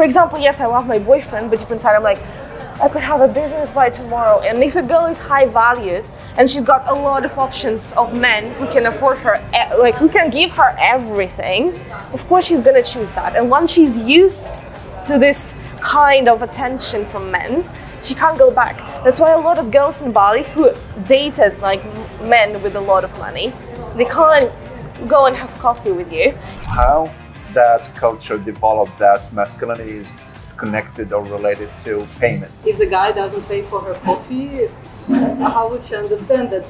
For example, yes, I love my boyfriend, but deep inside I'm like, I could have a business by tomorrow. And if a girl is high valued and she's got a lot of options of men who can afford her, like who can give her everything, of course she's gonna choose that. And once she's used to this kind of attention from men, she can't go back. That's why a lot of girls in Bali who dated like men with a lot of money, they can't go and have coffee with you. How that culture developed that masculinity is connected or related to payment. If the guy doesn't pay for her coffee, how would she understand that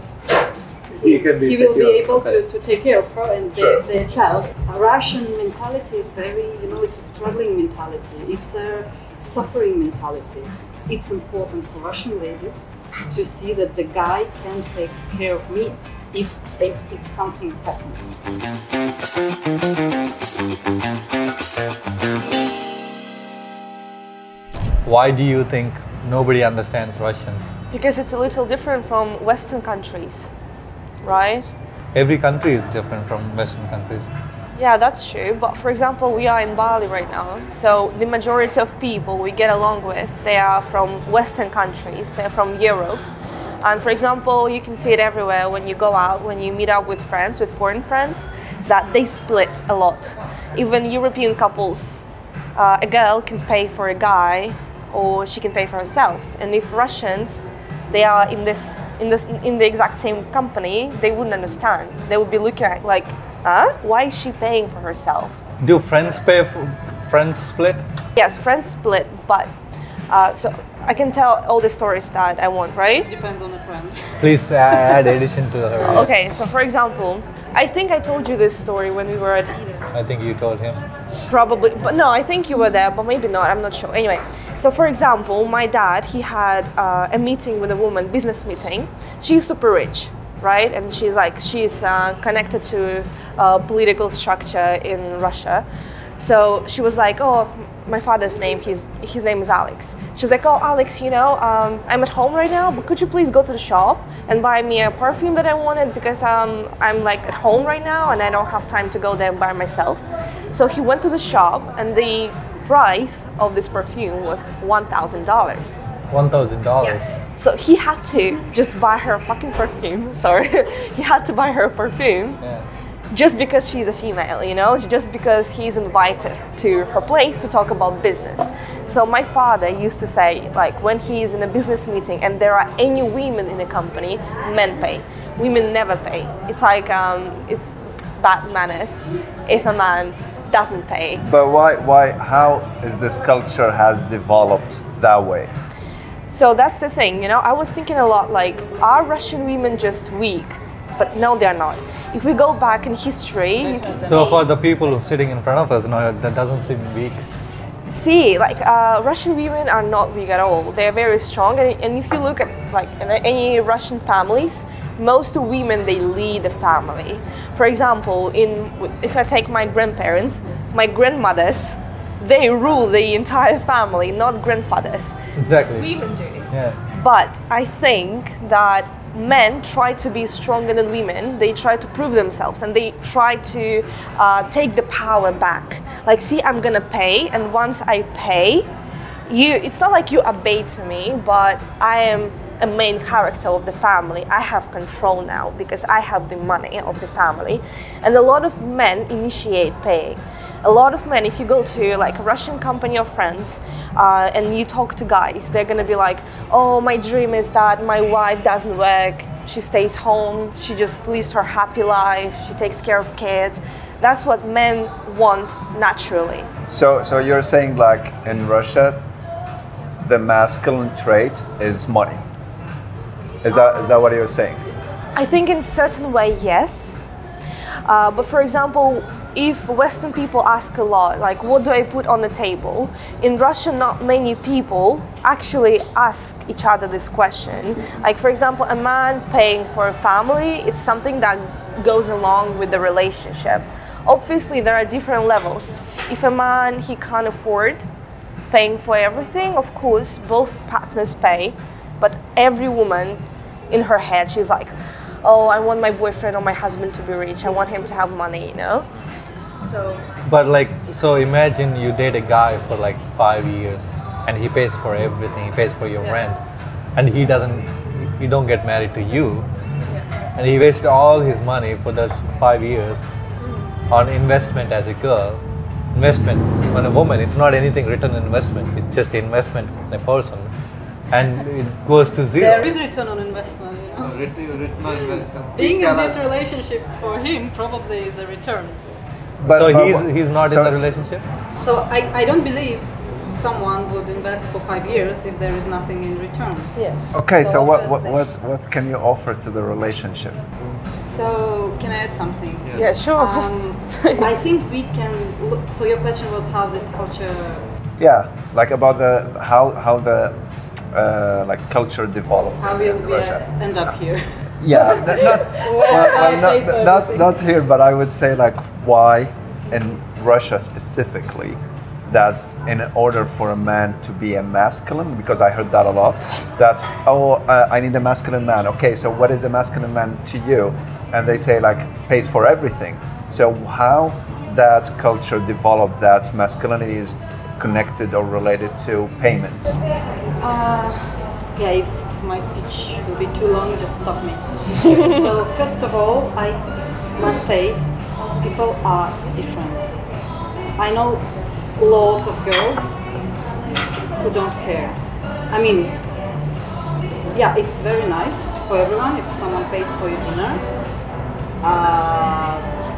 he will be able to take care of her and their child? Russian mentality is very, it's a struggling mentality. It's a suffering mentality. It's important for Russian ladies to see that the guy can take care of me if something happens. Why do you think nobody understands Russian? Because it's a little different from Western countries, right? Every country is different from Western countries. Yeah, that's true. But for example, we are in Bali right now. So the majority of people we get along with, they are from Western countries. They're from Europe. And for example, you can see it everywhere when you go out, when you meet up with friends, with foreign friends, that they split a lot. Even European couples, a girl can pay for a guy or she can pay for herself. And if Russians, they are in the exact same company, they wouldn't understand. They would be looking at like, huh? Why is she paying for herself? Do friends pay for friends split? Yes, friends split, but so I can tell all the stories that I want, right? Depends on the friend. Please add addition to her. Okay, so for example, I think I told you this story when we were at... I think you told him. Probably, but no, I think you were there, but maybe not, I'm not sure. Anyway, so for example, my dad, he had a meeting with a woman, business meeting. She's super rich, right? And she's connected to political structure in Russia. So she was like, oh, my father's name, his name is Alex. She was like, oh, Alex, I'm at home right now, but could you please go to the shop and buy me a perfume that I wanted because I'm like at home right now and I don't have time to go there by myself. So he went to the shop and the price of this perfume was $1,000. $1,000? Yes. So he had to just buy her fucking perfume, sorry. He had to buy her a perfume. Yeah. Just because she's a female, just because he's invited to her place to talk about business. So my father used to say, like, when he's in a business meeting and there are any women in the company, men pay. Women never pay. It's like, it's bad manners if a man doesn't pay. But how is this culture has developed that way? So that's the thing, I was thinking a lot, like, are Russian women just weak? But no, they're not. If we go back in history, you can So for the people sitting in front of us, no, that doesn't seem weak. See, like Russian women are not weak at all. They're very strong, and if you look at like any Russian families, most women, they lead the family. For example, if I take my grandparents, my grandmothers, they rule the entire family, not grandfathers. Exactly. Women do. Yeah. But I think that men try to be stronger than women. They try to prove themselves and they try to take the power back. Like, see, I'm gonna pay, and once I pay, it's not like you obey to me, but I am a main character of the family. I have control now because I have the money of the family. And a lot of men initiate paying. A lot of men, if you go to like a Russian company of friends and you talk to guys, they're gonna be like, oh, my dream is that my wife doesn't work, she stays home, she just lives her happy life, she takes care of kids. That's what men want naturally. So you're saying like in Russia, the masculine trait is money. Is that what you're saying? I think in a certain way, yes. But for example, if Western people ask a lot, like, what do I put on the table? In Russia, not many people actually ask each other this question. Like, for example, a man paying for a family, it's something that goes along with the relationship. Obviously, there are different levels. If a man, he can't afford paying for everything, of course, both partners pay, but every woman in her head, she's like, oh, I want my boyfriend or my husband to be rich, I want him to have money, So. But like So imagine you date a guy for like 5 years and he pays for everything, he pays for your rent, and he don't get married to you, and he wasted all his money for those 5 years on investment as a girl. Investment on a woman, it's not anything return investment, it's just investment in a person, and it goes to zero. There is return on investment, you know. Return on investment. Being in this relationship for him probably is a return. So he's not in the relationship? So I don't believe someone would invest for 5 years if there is nothing in return. Yes. Okay, so obviously- what can you offer to the relationship? So can I add something? Yeah, sure. I think we can look, so your question was how this culture... Yeah, like about how the like culture developed How in will we Russia. end up here? Yeah, not here, but I would say like why in Russia specifically that in order for a man to be a masculine, because I heard that a lot, that I need a masculine man. Okay, so what is a masculine man to you? And they say like pays for everything. So how that culture developed that masculinity is connected or related to payment? Yeah, if my speech will be too long, just stop me. So first of all, I must say people are different. I know lots of girls who don't care. I mean, yeah, it's very nice for everyone if someone pays for your dinner,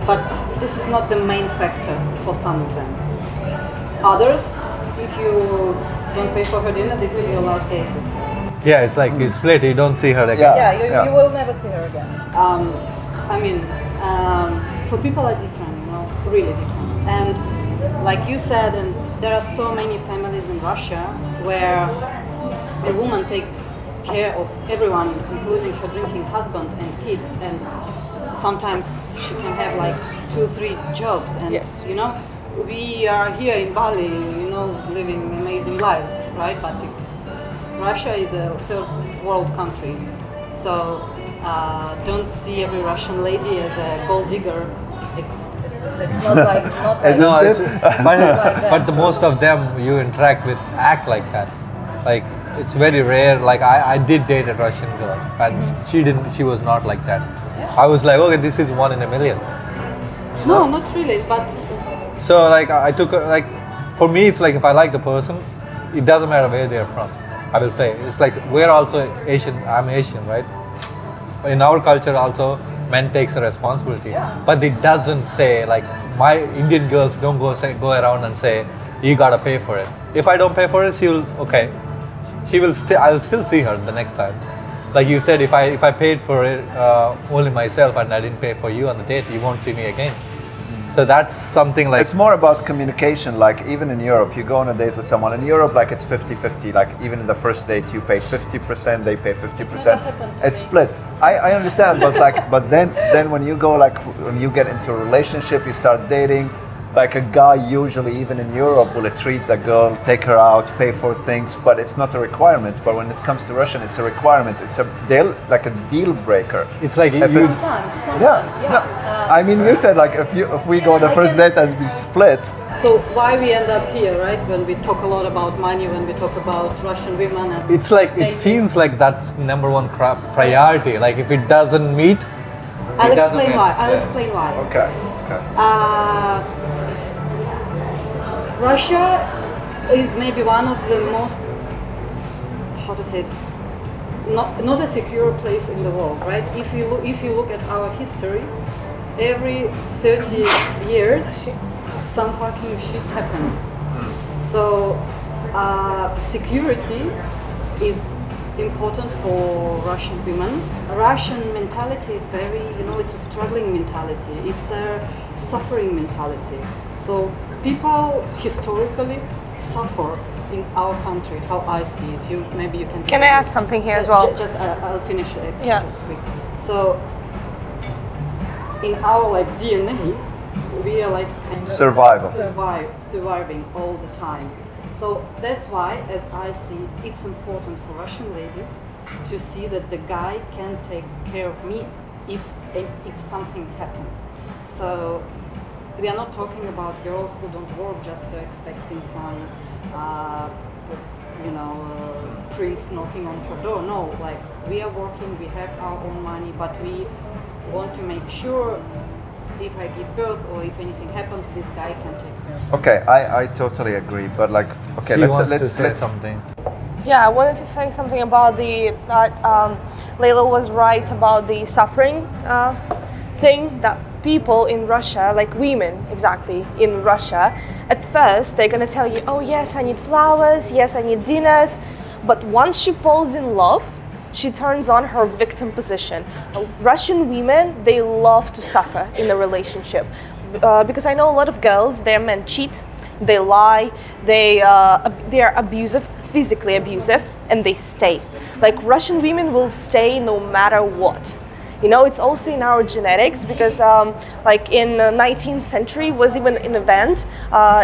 but this is not the main factor for some of them. Others, if you don't pay for her dinner, this is your last day. Yeah, it's like you split, you don't see her again. Yeah, you will never see her again. I mean, so people are different, you know, really different. And like you said, and there are so many families in Russia where a woman takes care of everyone, including her drinking husband and kids, and sometimes she can have like 2-3 jobs. And you know, we are here in Bali, you know, living amazing lives, right? But if Russia is a third world country, so don't see every Russian lady as a gold digger. It's not like but the most of them you interact with act like that. Like it's very rare. Like I did date a Russian girl, and she was not like that. I was like, okay, this is 1 in a million. You know? No, not really, but so like I took her, like for me it's like if I like the person, it doesn't matter where they're from, I will play. It's like we're also Asian. I'm Asian, right? In our culture also, men takes the responsibility, but it doesn't say like my Indian girls don't go around and say you gotta pay for it. If I don't pay for it, I'll still see her the next time. Like you said, if I paid for it only myself and I didn't pay for you on the date, you won't see me again. So that's something like... It's more about communication. Like even in Europe, you go on a date with someone. In Europe, like it's 50-50. Like even in the first date, you pay 50%, they pay 50%. It's split. I understand, but then when you go when you get into a relationship, you start dating. Like a guy usually, even in Europe, will treat the girl, take her out, pay for things, but it's not a requirement. But when it comes to Russian, it's a requirement. It's a deal breaker. It's like sometimes. I mean, you said like if we go on the first date and we split. So why we end up here, right? When we talk a lot about money, when we talk about Russian women, and it's like it seems like that's number one priority. Like if it doesn't meet, I'll explain why. Okay. Russia is maybe one of the most, how to say it, not a secure place in the world, right? If you look at our history, every 30 years, some fucking shit happens. So security is important for Russian women. Russian mentality is very, it's a struggling mentality. It's a suffering mentality. So people historically suffer in our country, how I see it. Maybe you can... Can I add something here as well? I'll finish it. Yeah. Just quick. So in our DNA, we are kind of surviving all the time. So that's why, as I see it, it's important for Russian ladies to see that the guy can take care of me if something happens. So we are not talking about girls who don't work just expecting some, prince knocking on her door. No, like we are working, we have our own money, but we want to make sure if I give birth or if anything happens, this guy can take care of it. Okay, I totally agree, but like, okay, let's say something. Yeah, I wanted to say something about Layla was right about the suffering thing, that people in Russia, like women exactly in Russia, at first they're gonna tell you, oh yes, I need flowers, yes, I need dinners, but once she falls in love, she turns on her victim position. Russian women, they love to suffer in a relationship because I know a lot of girls, their men cheat, they lie, they are abusive, physically abusive, and they stay. Like Russian women will stay no matter what. You know, it's also in our genetics because like in the 19th century was even an event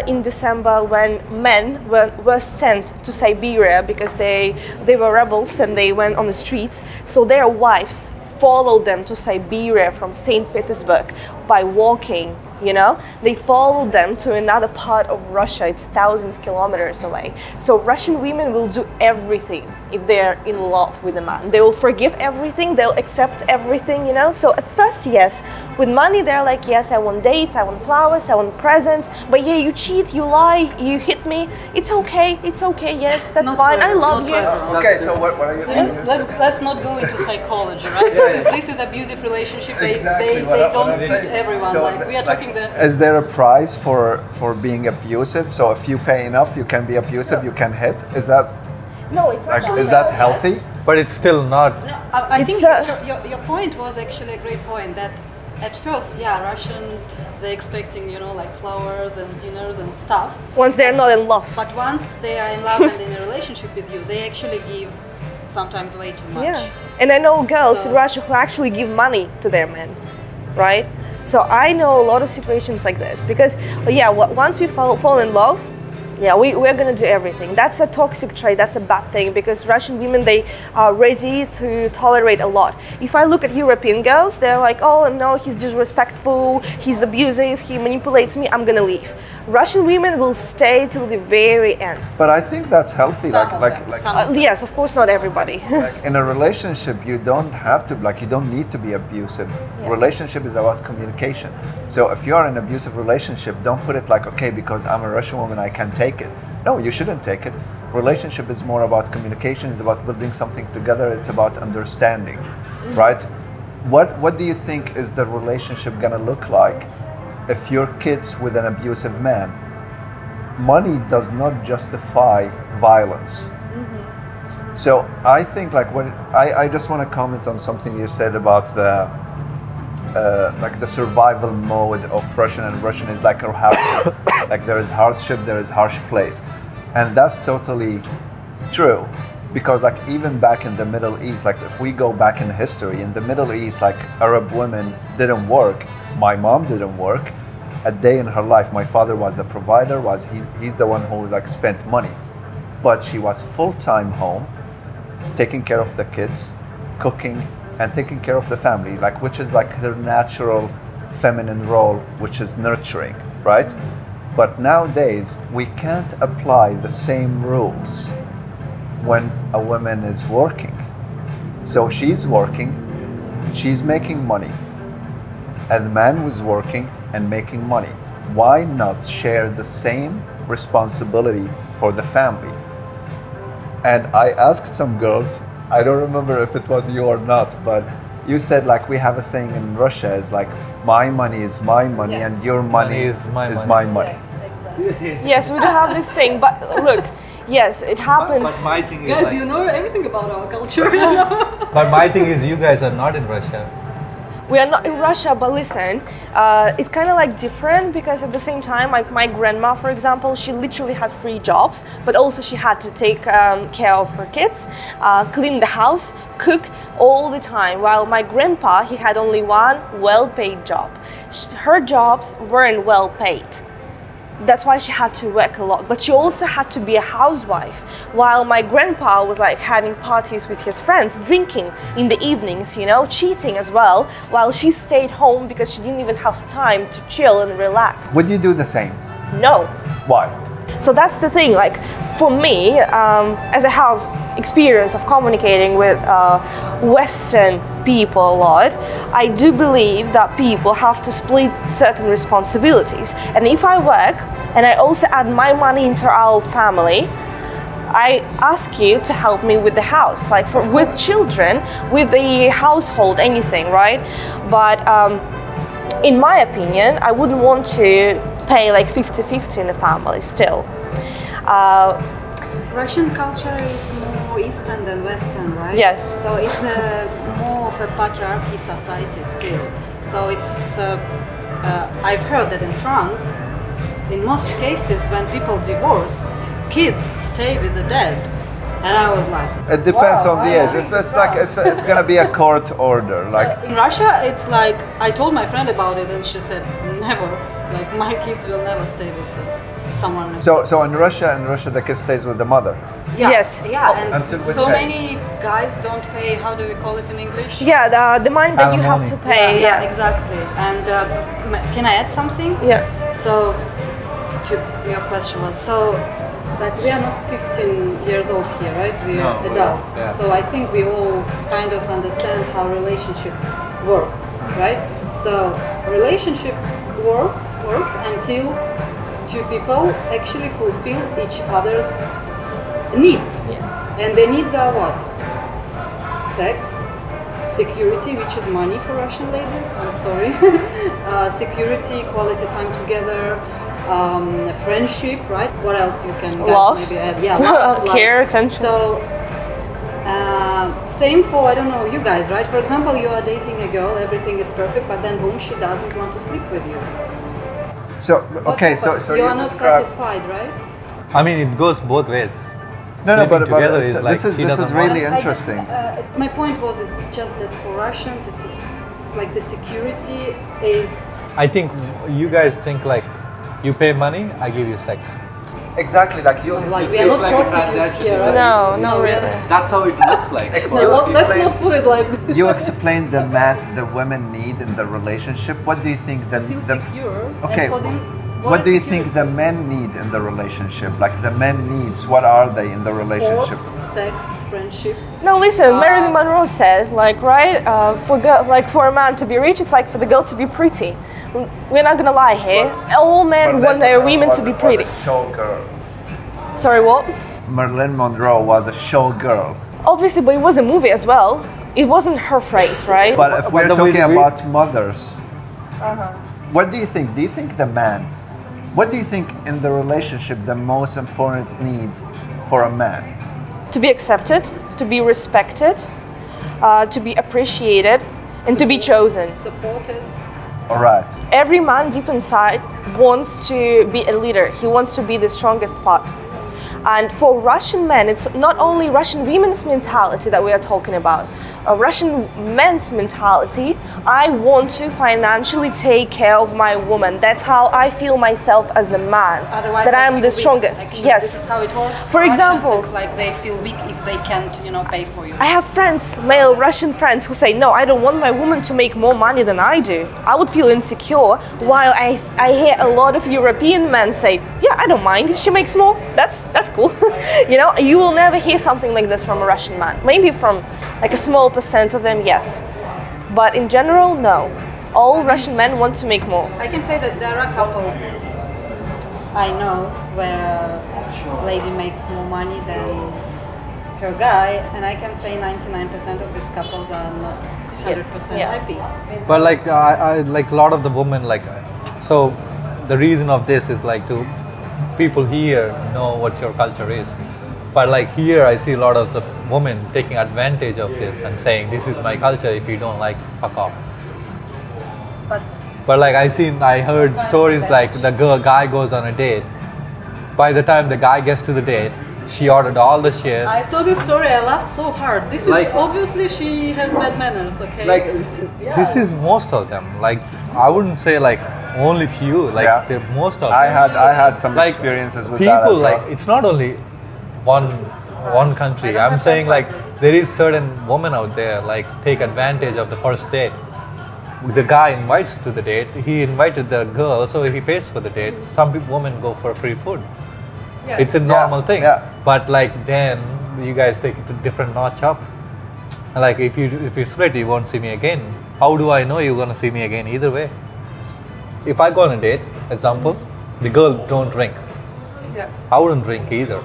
in December when men were sent to Siberia because they were rebels and they went on the streets. So their wives followed them to Siberia from St. Petersburg by walking. You know, they followed them to another part of Russia. It's thousands of kilometers away. So Russian women will do everything if they're in love with a man. They will forgive everything, they'll accept everything, you know. So at first, yes, with money they're like, yes, I want dates, I want flowers, I want presents, but yeah, you cheat, you lie, you hit me, it's okay, yes, that's fine, I love you. Okay, so what are you doing? Let's not go into psychology, right? This is abusive relationship, Exactly they don't suit everyone, so like we are talking is there a price for being abusive? So if you pay enough, you can be abusive, you can hit? Is that... No, it's not. Is that healthy? But it's still not. No, I think your point was actually a great point, that at first, yeah, Russians, they're expecting, you know, like flowers and dinners and stuff. Once they're not in love. But once they are in love and in a relationship with you, they actually give sometimes way too much. Yeah, and I know girls in Russia who actually give money to their men, right? So I know a lot of situations like this because, yeah, once we fall in love, yeah, we're gonna do everything. That's a toxic trait, that's a bad thing because Russian women, they are ready to tolerate a lot. If I look at European girls, they're like, oh no, he's disrespectful, he's abusive, he manipulates me, I'm gonna leave. Russian women will stay till the very end. But I think that's healthy. Yes, of course, not everybody. Like in a relationship, you don't have to, like, you don't need to be abusive. Yes. Relationship is about communication. So if you are in an abusive relationship, don't put it like, okay, because I'm a Russian woman, I can take it. No, you shouldn't take it. Relationship is more about communication. It's about building something together. It's about understanding, right? What do you think is the relationship gonna look like if you're kids with an abusive man? Money does not justify violence. Mm-hmm. So I think, like, when I just want to comment on something you said about the like the survival mode of Russian, and Russian is like a hardship. Like there is hardship, there is harsh place, and that's totally true. Because like even back in the Middle East, like if we go back in history, in the Middle East, like Arab women didn't work. My mom didn't work a day in her life. My father was the provider, he's the one who like spent money. But she was full-time home, taking care of the kids, cooking, and taking care of the family, like which is like her natural feminine role, which is nurturing, right? But nowadays, we can't apply the same rules when a woman is working. So she's working, she's making money, and the man was working and making money. Why not share the same responsibility for the family? And I asked some girls, I don't remember if it was you or not, but you said like we have a saying in Russia, it's like my money is my money, yeah, and your money is my money. Yes, exactly. Yes, we do have this thing, but look, yes, it happens. But my thing is, guys, like, you know everything about our culture. But my thing is, you guys are not in Russia. We are not in Russia, but listen, it's kind of like different because at the same time, like my grandma, for example, she literally had 3 jobs, but also she had to take care of her kids, clean the house, cook all the time, while my grandpa, he had only one well-paid job. Her jobs weren't well-paid. That's why she had to work a lot, but she also had to be a housewife, while my grandpa was like having parties with his friends, drinking in the evenings, you know, cheating as well, while she stayed home because she didn't even have time to chill and relax. Would you do the same? No. Why? So that's the thing, like for me, as I have experience of communicating with Western people a lot, I do believe that people have to split certain responsibilities. And if I work and I also add my money into our family, I ask you to help me with the house, like with children, with the household, anything, right? But in my opinion, I wouldn't want to pay like 50-50 in the family still. Russian culture is more Eastern than Western, right? Yes. So it's more of a patriarchy society still. So it's, I've heard that in France, in most cases when people divorce, kids stay with the dad. And I was like, it depends wow, on the age. It's like it's gonna be a court order. Like so in Russia, it's like I told my friend about it, and she said never. Like my kids will never stay with someone else. so in Russia, the kid stays with the mother. Yeah, Yes. Yeah, and Until which so age? many guys don't pay. How do we call it in English? Yeah, the money that you have to Alimony. pay. Yeah, exactly. And can I add something? Yeah. So, to your question was, so, like we are not 15 years old here, right? We are adults. yeah. So I think we all kind of understand how relationships work, right? So relationships works until two people actually fulfill each other's needs. Yeah. And the needs are what? Sex, security, which is money for Russian ladies, I'm sorry. Security, quality time together, friendship, right? What else you can Love. maybe add? Yeah, love, Care, like, attention. So, same for, I don't know, you guys, right? For example, you are dating a girl, everything is perfect, but then boom, she doesn't want to sleep with you. So okay, But so you you are not describe. satisfied, right? I mean, it goes both ways. No, Sleeping but together it's, is like this is he this is doesn't really I just, interesting. my point was, it's just that for Russians, like the security is. I think you guys think like, you pay money, I give you sex. Exactly, like you. Like you we are say not it's prostitutes here, right? No, not really. That's how it looks like. Let's not put it like this. You explain the women need in the relationship. What do you think the Feel secure. okay? And for them, What is do you security? think the men need in the relationship? Like the men needs, what are they in the relationship? Sport, sex, friendship. No, listen. Marilyn Monroe said, like, right, for a man to be rich, it's like for the girl to be pretty. We're not gonna lie here. All men want their women to be pretty. Was a showgirl. Sorry, what? Marilyn Monroe was a showgirl. Obviously, but it was a movie as well. It wasn't her phrase, right? But if we're the talking we- about mothers, what do you think? Do you think the man? What do you think in the relationship the most important need for a man? To be accepted, to be respected, to be appreciated, and to be chosen. Supported. All right. Every man deep inside wants to be a leader. He wants to be the strongest part. And for Russian men, it's not only Russian women's mentality that we are talking about. A Russian men's mentality, I want to financially take care of my woman. That's how I feel myself as a man. Otherwise, that they I'm feel the weak. strongest. Actually, Yes. This is how it works. For Russians, example, it's like they feel weak if they can't, pay for you. I have friends, male Russian friends, who say, no, I don't want my woman to make more money than I do. I would feel insecure, while I hear a lot of European men say, yeah, I don't mind if she makes more. That's cool. You will never hear something like this from a Russian man. Maybe from like a small percent of them, yes. But in general, no. All Russian men want to make more. I can say that there are couples I know where a lady makes more money than her guy, and I can say 99% of these couples are not 100% Yeah. happy. But like I like a lot of the women like, so the reason of this is like to people here know what your culture is. But like here I see a lot of the women taking advantage of this and saying this is my culture, if you don't like, fuck off. But like I heard stories like the guy goes on a date. By the time the guy gets to the date, she ordered all the shit. I saw this story, I laughed so hard. This is Like- obviously she has bad manners, okay? Like, This is most of them. Like I wouldn't say like only few. Like Yeah. most of I them. had some Like experiences with people that as like well. it's not only one country. don't I'm have saying friends like like this. there is certain women out there like take advantage of the first date. The guy invites to the date. He invited the girl, so he pays for the date. Some women go for free food. Yes. It's a normal thing. yeah. But like then you guys take it to different notch up. And like if you split, you won't see me again. How do I know you're gonna see me again? Either way. If I go on a date, example, the girl don't drink. Yeah. I wouldn't drink either,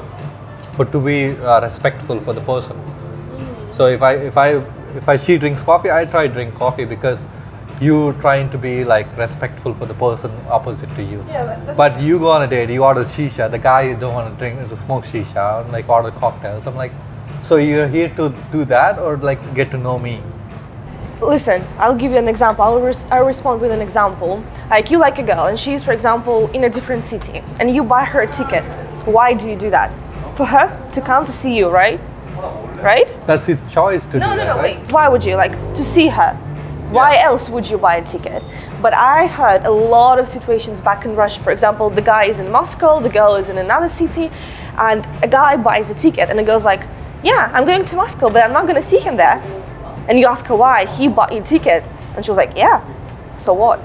but to be respectful for the person. So if she drinks coffee, I try to drink coffee because you trying to be like respectful for the person opposite to you. Yeah, But you go on a date, you order shisha. The guy don't want to smoke shisha, like order cocktails. I'm like, so you're here to do that or like get to know me? Listen, I'll give you an example. I'll respond with an example. Like you like a girl and she's, for example, in a different city and you buy her a ticket. Why do you do that? For her to come to see you, right? Right? That's his choice to do that. No, right? wait. Why would you? Like, to see her. Why else would you buy a ticket? But I heard a lot of situations back in Russia. For example, the guy is in Moscow, the girl is in another city, and a guy buys a ticket and the girl's like, yeah, I'm going to Moscow, but I'm not going to see him there. And you ask her why, he bought you a ticket. And she was like, yeah, so what?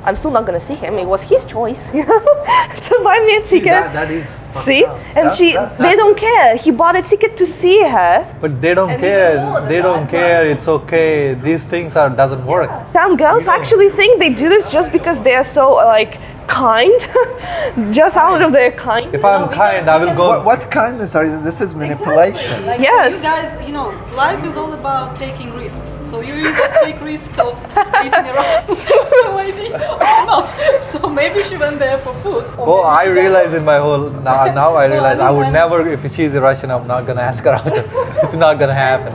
I'm still not going to see him. It was his choice to buy me a ticket. That is. See? And they don't care. He bought a ticket to see her. But they don't And care. even more than They don't that. care. It's okay. These things doesn't work. Some girls actually think they do this just because they are so like kind, just out of their kindness. If I'm kind, I will go. What kindness are you? This is manipulation. Like Yes. you guys, life is all about taking risks. So you either take risks of eating a Russian lady or not. So maybe she went there for food. Oh, I realize in my whole now I realize I would never. If she's a Russian, I'm not gonna ask her out. It's not gonna happen.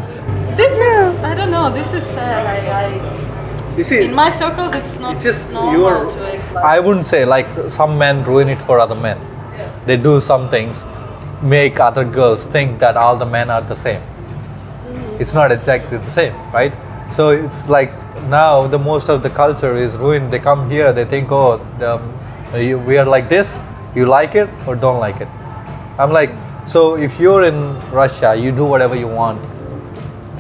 This is, I don't know, this is sad. You see, In my circles, it's not it's just normal to act like I wouldn't say like some men ruin it for other men. They do some things, make other girls think that all the men are the same. It's not exactly the same, right? So it's like now the most of the culture is ruined. They come here, they think, oh, we are like this. You like it or don't like it? I'm like, so if you're in Russia, you do whatever you want.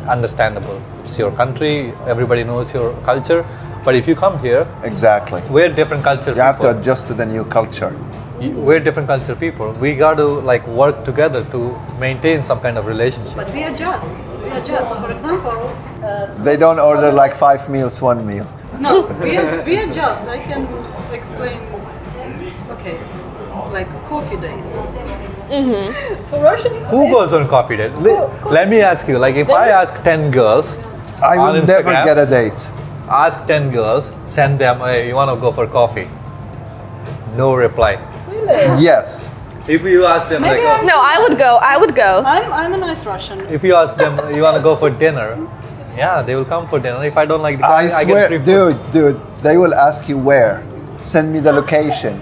Understandable. It's your country. Everybody knows your culture. But if you come here, Exactly. we're different culture You have to people. adjust to the new culture. We're different culture people. We got to like work together to maintain some kind of relationship. But we adjust. We adjust. For example, They don't order like 5 meals, 1 meal. no, we adjust. I can explain. Okay, like coffee dates. For Russians, Who goes on coffee date? Let me ask you, like if I ask 10 girls I on will never Instagram, get a date. ask 10 girls, send them, hey, you want to go for coffee? No reply. Yes. If you ask them, Maybe like, No, I would go. I'm a nice Russian. if you ask them, you want to go for dinner? Yeah, they will come for dinner. If I don't like the I coffee, I swear, get free food. dude, they will ask you where. Send me the location.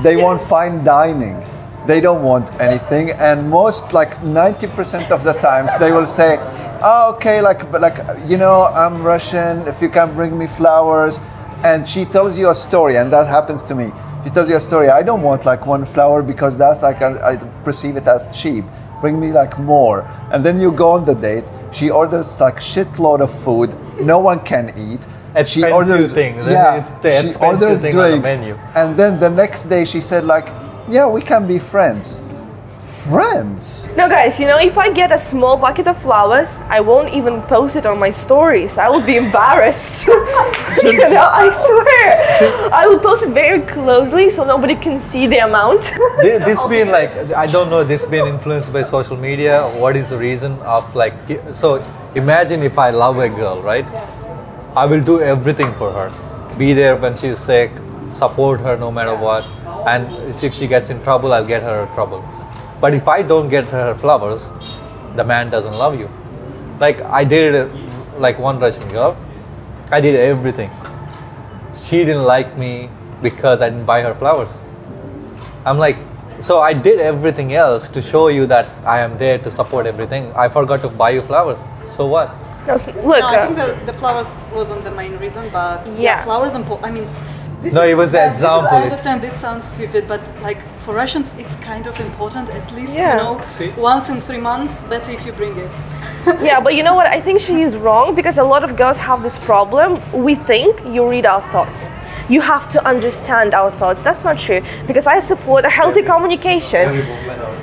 They want fine dining. They don't want anything. And most, like 90% of the times, they will say, oh, okay, I'm Russian. If you can bring me flowers. And she tells you a story, and that happens to me. She tells you a story. I don't want like one flower because that's like, I perceive it as cheap. Bring me like more. And then you go on the date. She orders like shitload of food. No one can eat. She Expensive orders things. Yeah, It's the she expensive orders thing on the drinks. menu. And then the next day she said like, yeah, we can be friends. Friends? No, guys, if I get a small bucket of flowers, I won't even post it on my stories. I will be embarrassed. I swear. I will post it very closely so nobody can see the amount. This being like, I don't know, this being influenced by social media. What is the reason of like, so imagine if I love a girl, right? I will do everything for her. Be there when she's sick, support her no matter what. And if she gets in trouble, I'll get her in trouble. But if I don't get her flowers, the man doesn't love you. Like I dated like one Russian girl. I did everything. She didn't like me because I didn't buy her flowers. I'm like, so I did everything else to show you that I am there to support everything. I forgot to buy you flowers. So what? No, look, No, I think the flowers wasn't the main reason, but Yeah. flowers No, it was an example. I understand this sounds stupid, but like for Russians, it's kind of important. At least Yeah. you know, once in 3 months, better if you bring it. Yeah, but you know what? I think she is wrong because a lot of girls have this problem. We think you read our thoughts. You have to understand our thoughts. That's not true because I support a healthy communication.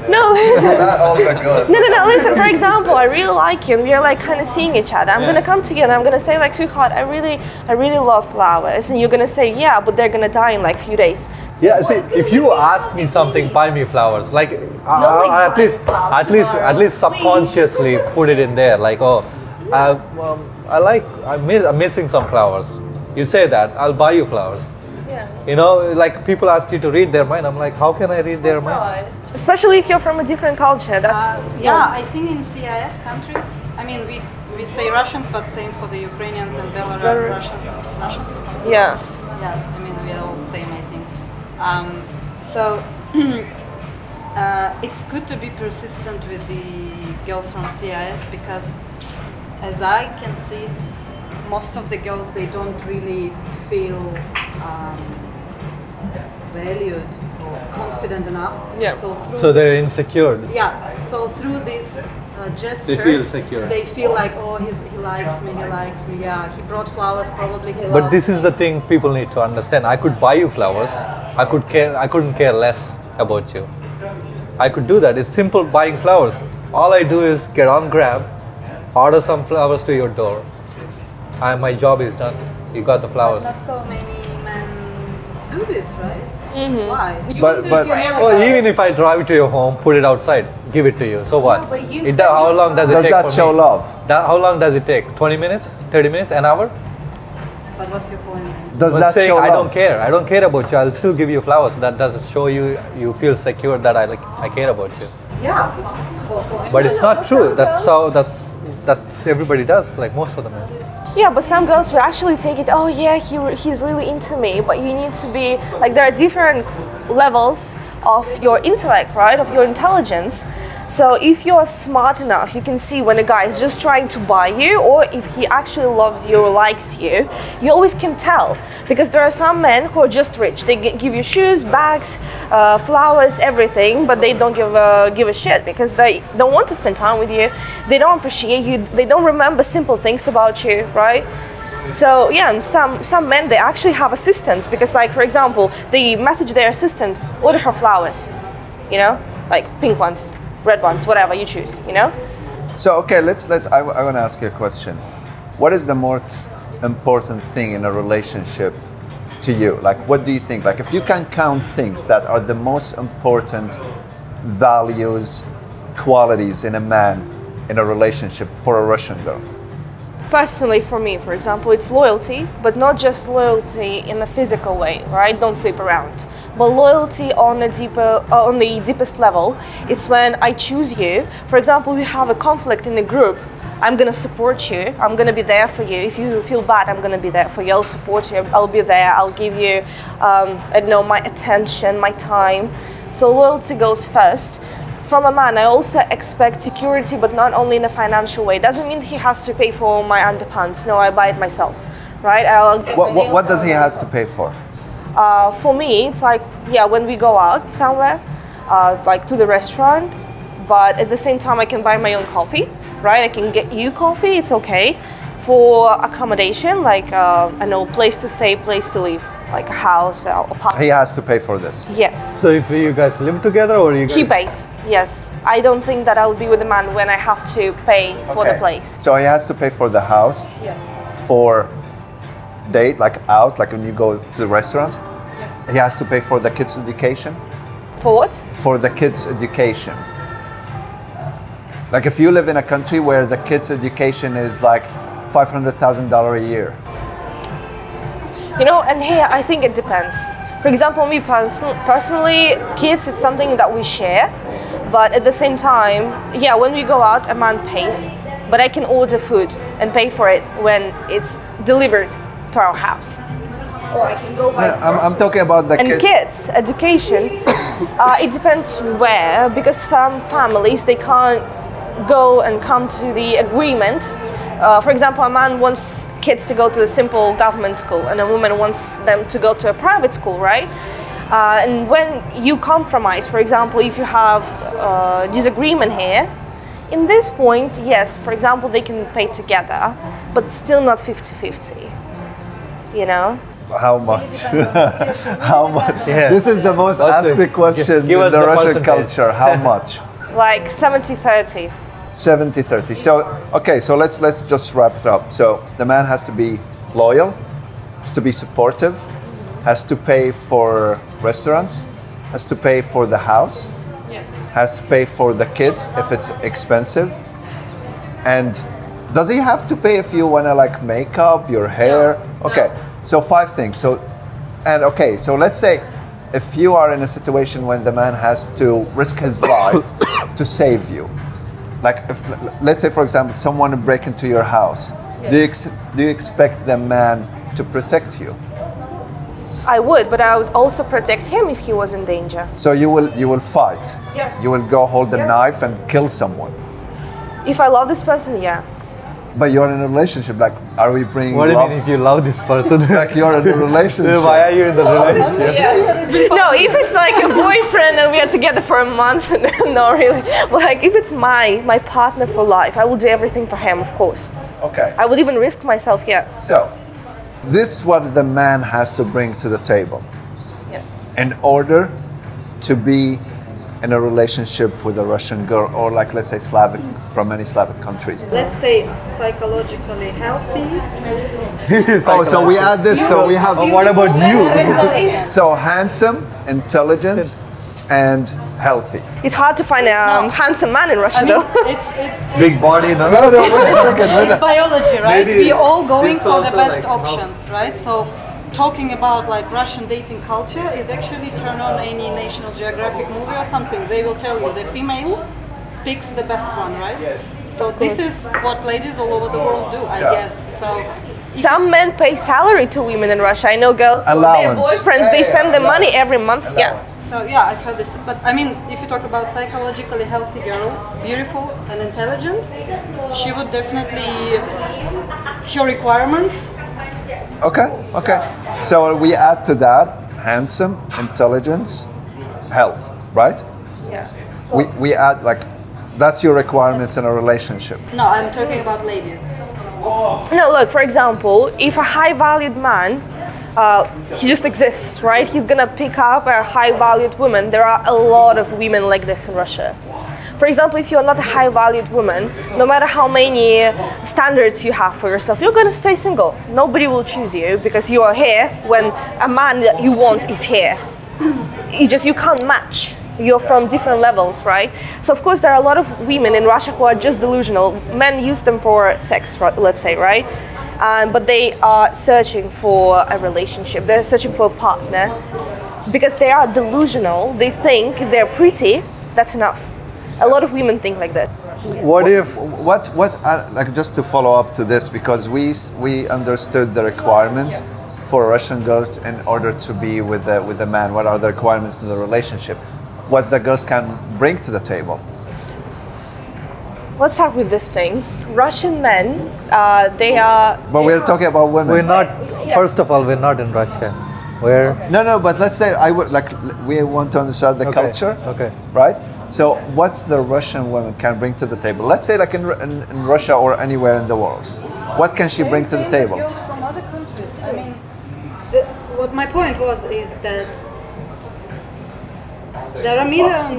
No, listen. Not all the girls. No. Listen. For example, I really like you, and we are like kind of seeing each other. I'm gonna come to you, and I'm gonna say like, sweetheart, I really love flowers, and you're gonna say, yeah, but they're gonna die in like few days. Yeah, see, if you ask me something, buy me flowers. Like, at least subconsciously put it in there. Like, oh, I'm missing some flowers. You say that, I'll buy you flowers. Yeah. You know, like people ask you to read their mind. I'm like, how can I read their mind? Especially if you're from a different culture. That's Yeah, I think in CIS countries, I mean, we say Russians, but same for the Ukrainians and Russians. Yeah. Yeah, I mean, we're all same, I think. So it's good to be persistent with the girls from CIS because, as I can see, most of the girls, they don't really feel valued or confident enough. Yeah. So they're insecure. Yeah. So through these gestures, They feel secure. They feel like, oh, he likes me. He likes me. Yeah. He brought flowers. Probably he loves. But this is the thing people need to understand. I could buy you flowers. I couldn't care less about you. I could do that. It's simple buying flowers. All I do is get on Grab, order some flowers to your door, and my job is done. You got the flowers. Not so many men do this, right? Mm-hmm. Why? But Well, even if I drive it to your home, put it outside, give it to you. So what? but you How long does it does take that for show me? love? How long does it take? 20 minutes? 30 minutes? An hour? But what's your point? Does But that saying, show I love? don't care. I don't care about you. I'll still give you flowers. That doesn't show you feel secure that I care about you. Yeah. But it's not true. That's everybody does. Like most of them. Yeah, but some girls will actually take it, oh yeah, he's really into me, but you need to be, like there are different levels of your intellect, right, of your intelligence. So if you're smart enough, you can see when a guy is just trying to buy you or if he actually loves you or likes you, you always can tell. Because there are some men who are just rich. They give you shoes, bags, flowers, everything, but they don't give a shit because they don't want to spend time with you. They don't appreciate you. They don't remember simple things about you, right? So yeah, and some men, they actually have assistants because, like, for example, they message their assistant, order her flowers, you know, like pink ones, red ones, whatever you choose, you know? So okay, I want to ask you a question. What is the most important thing in a relationship to you? Like, what do you think? Like, if you can count things that are the most important values, qualities in a man in a relationship for a Russian girl. Personally, for me, for example, it's loyalty, but not just loyalty in a physical way, right? Don't sleep around. But loyalty on the deepest level, it's when I choose you. For example, we have a conflict in the group. I'm gonna support you. I'm gonna be there for you. If you feel bad, I'm gonna be there for you. I'll support you. I'll be there. I'll give you, I don't know, my attention, my time. So loyalty goes first. From a man, I also expect security, but not only in a financial way. Doesn't mean he has to pay for my underpants. No, I buy it myself, right? What does he have to pay for? For me, it's like, yeah, when we go out somewhere, like to the restaurant, but at the same time, I can buy my own coffee, right? I can get you coffee, it's okay. For accommodation, like, I know, place to stay, place to live, like a house, apartment. He has to pay for this. Yes. So if you guys live together or you guys... He pays, yes. I don't think that I would be with a man when I have to pay for the place. So he has to pay for the house, Yes. for date, like out, like when you go to the restaurants. Yeah. He has to pay for the kids' education. For what? For the kids' education. Like if you live in a country where the kids' education is like $500,000 a year. You know, and here I think it depends. For example, me personally, kids, it's something that we share. But at the same time, yeah, when we go out, a man pays. But I can order food and pay for it when it's delivered to our house. Or I can go buy I'm talking about the and kids' education, it depends where, because some families, they can't go and come to the agreement for example, a man wants kids to go to a simple government school and a woman wants them to go to a private school, right? And when you compromise, for example, if you have disagreement here, in this point, yes, for example, they can pay together, but still not 50-50, you know? How much? How much? Yeah. This is the most asked question give in us the the Russian percentage. culture. How much? Like 70-30. 70-30. So, okay, so let's just wrap it up. So the man has to be loyal, has to be supportive, has to pay for restaurants, has to pay for the house, has to pay for the kids if it's expensive. And does he have to pay if you want to like makeup, your hair? Okay, so 5 things. So let's say if you are in a situation when the man has to risk his life to save you. Like, let's say, for example, someone will break into your house. Yes. Do you expect the man to protect you? I would, but I would also protect him if he was in danger. So you will fight. Yes. You will go hold a Yes. knife and kill someone. If I love this person, yeah. But you're in a relationship. Like, are we bringing What do you love? mean if you love this person? Like you're in a relationship. Why are you in the relationship? No, if it's like a boyfriend and we are together for a month, no, really. Like, if it's my partner for life, I will do everything for him, of course. Okay. I would even risk myself, yeah. So, this is what the man has to bring to the table Yeah. in order to be in a relationship with a Russian girl, or like, let's say, Slavic, from any Slavic countries. Let's say psychologically healthy. Oh, so we add this. So we have. What about you? So handsome, intelligent, and healthy. It's hard to find a handsome man in Russia, I mean, though. it's Big body, no? No, wait a second. it's biology, right? Maybe We all going this for the also, best like, helps. options, right? So talking about like Russian dating culture is actually turn on any National Geographic movie or something. They will tell you the female picks the best one, right? So this is what ladies all over the world do, I guess. So Some men pay salary to women in Russia. I know girls, their Allowance. boyfriends, they send them money every month. Yeah. So yeah, I've heard this. But I mean, if you talk about psychologically healthy girl, beautiful and intelligent, she would definitely her requirements. Okay. So we add to that handsome, intelligence, health, right? Yeah. We add like that's your requirements in a relationship. No, I'm talking about ladies. No, look, for example, if a high-valued man, he just exists, right? He's gonna pick up a high-valued woman. There are a lot of women like this in Russia. For example, if you're not a high-valued woman, no matter how many standards you have for yourself, you're gonna stay single. Nobody will choose you because you are here when a man that you want is here. You can't match. You're from different levels, right? So of course there are a lot of women in Russia who are just delusional. Men use them for sex, let's say, right? But they are searching for a relationship. They're searching for a partner because they are delusional. They think if they're pretty, that's enough. A lot of women think like that. What if What like just to follow up to this, because we understood the requirements for a Russian girl in order to be with the man. What are the requirements in the relationship? What the girls can bring to the table. Let's start with this thing. Russian men, they are... But we're talking about women. we're not? First of all, we're not in Russia. We're No, but let's say we want to understand the Okay, culture, okay. right? So what's the Russian woman can bring to the table? Let's say like in Russia or anywhere in the world. What can she bring to the table? Girls from other countries. I mean, what my point is that there are million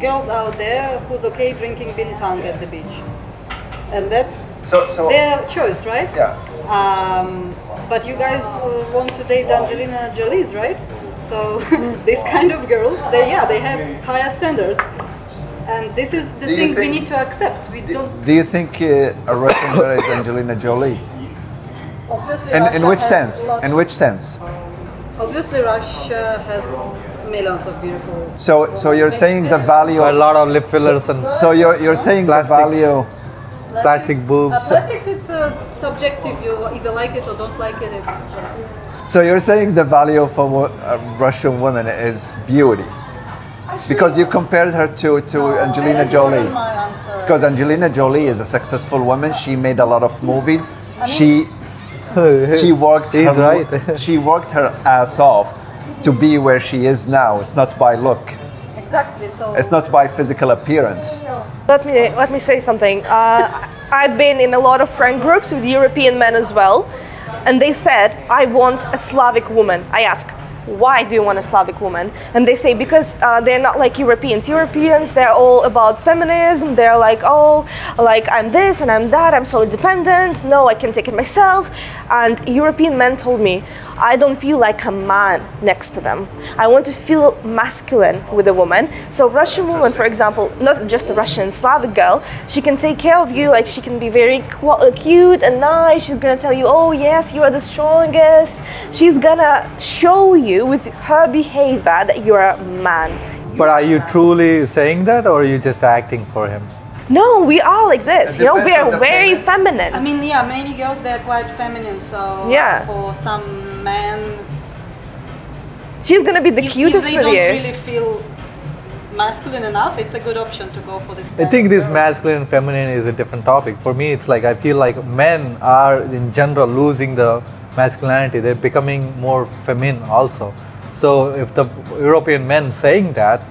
girls out there who's okay drinking bintang at the beach, and that's So their choice, right? yeah. But you guys want to date Angelina Jolie's, right? So this kind of girls, they have higher standards, and this is the Do you thing we think- need to accept. We don't. Do you think a Russian girl is Angelina Jolie? Obviously, In Russia which has sense? lots- In which sense? Obviously, Russia has millions of beautiful. So you're saying the value. a lot of lip fillers and So you're saying the Plastic. value. plastic boobs? Plastics, it's subjective. You either like it or don't like it. It's So you're saying the value of a Russian woman is beauty, because you compared her to Angelina That's Jolie. not my answer. Because Angelina Jolie is a successful woman. She made a lot of movies. She worked she worked her ass off to be where she is now. It's not by look. Exactly. So it's not by physical appearance. Let me say something. I've been in a lot of friend groups with European men as well, and they said, I want a Slavic woman. I ask, why do you want a Slavic woman? And they say, because they're not like Europeans. Europeans, they're all about feminism. They're like, oh, like I'm this and I'm that. I'm so independent. No, I can take it myself. And European men told me, I don't feel like a man next to them. I want to feel masculine with a woman. So Russian woman, for example, not just a Russian, Slavic girl, she can take care of you, like she can be very cute and nice. She's gonna tell you, oh yes, you are the strongest. She's gonna show you with her behavior that you're a man. But are you truly saying that, or are you just acting for him? No, we are like this. You know, we are very feminine. I mean, yeah, many girls, they're quite feminine. So yeah, for some men, she's gonna be the cutest if they don't really feel masculine enough, it's a good option to go for this. I think this masculine and feminine is a different topic. For me, it's like I feel like men are in general losing the masculinity. They're becoming more feminine also. So if the European men saying that,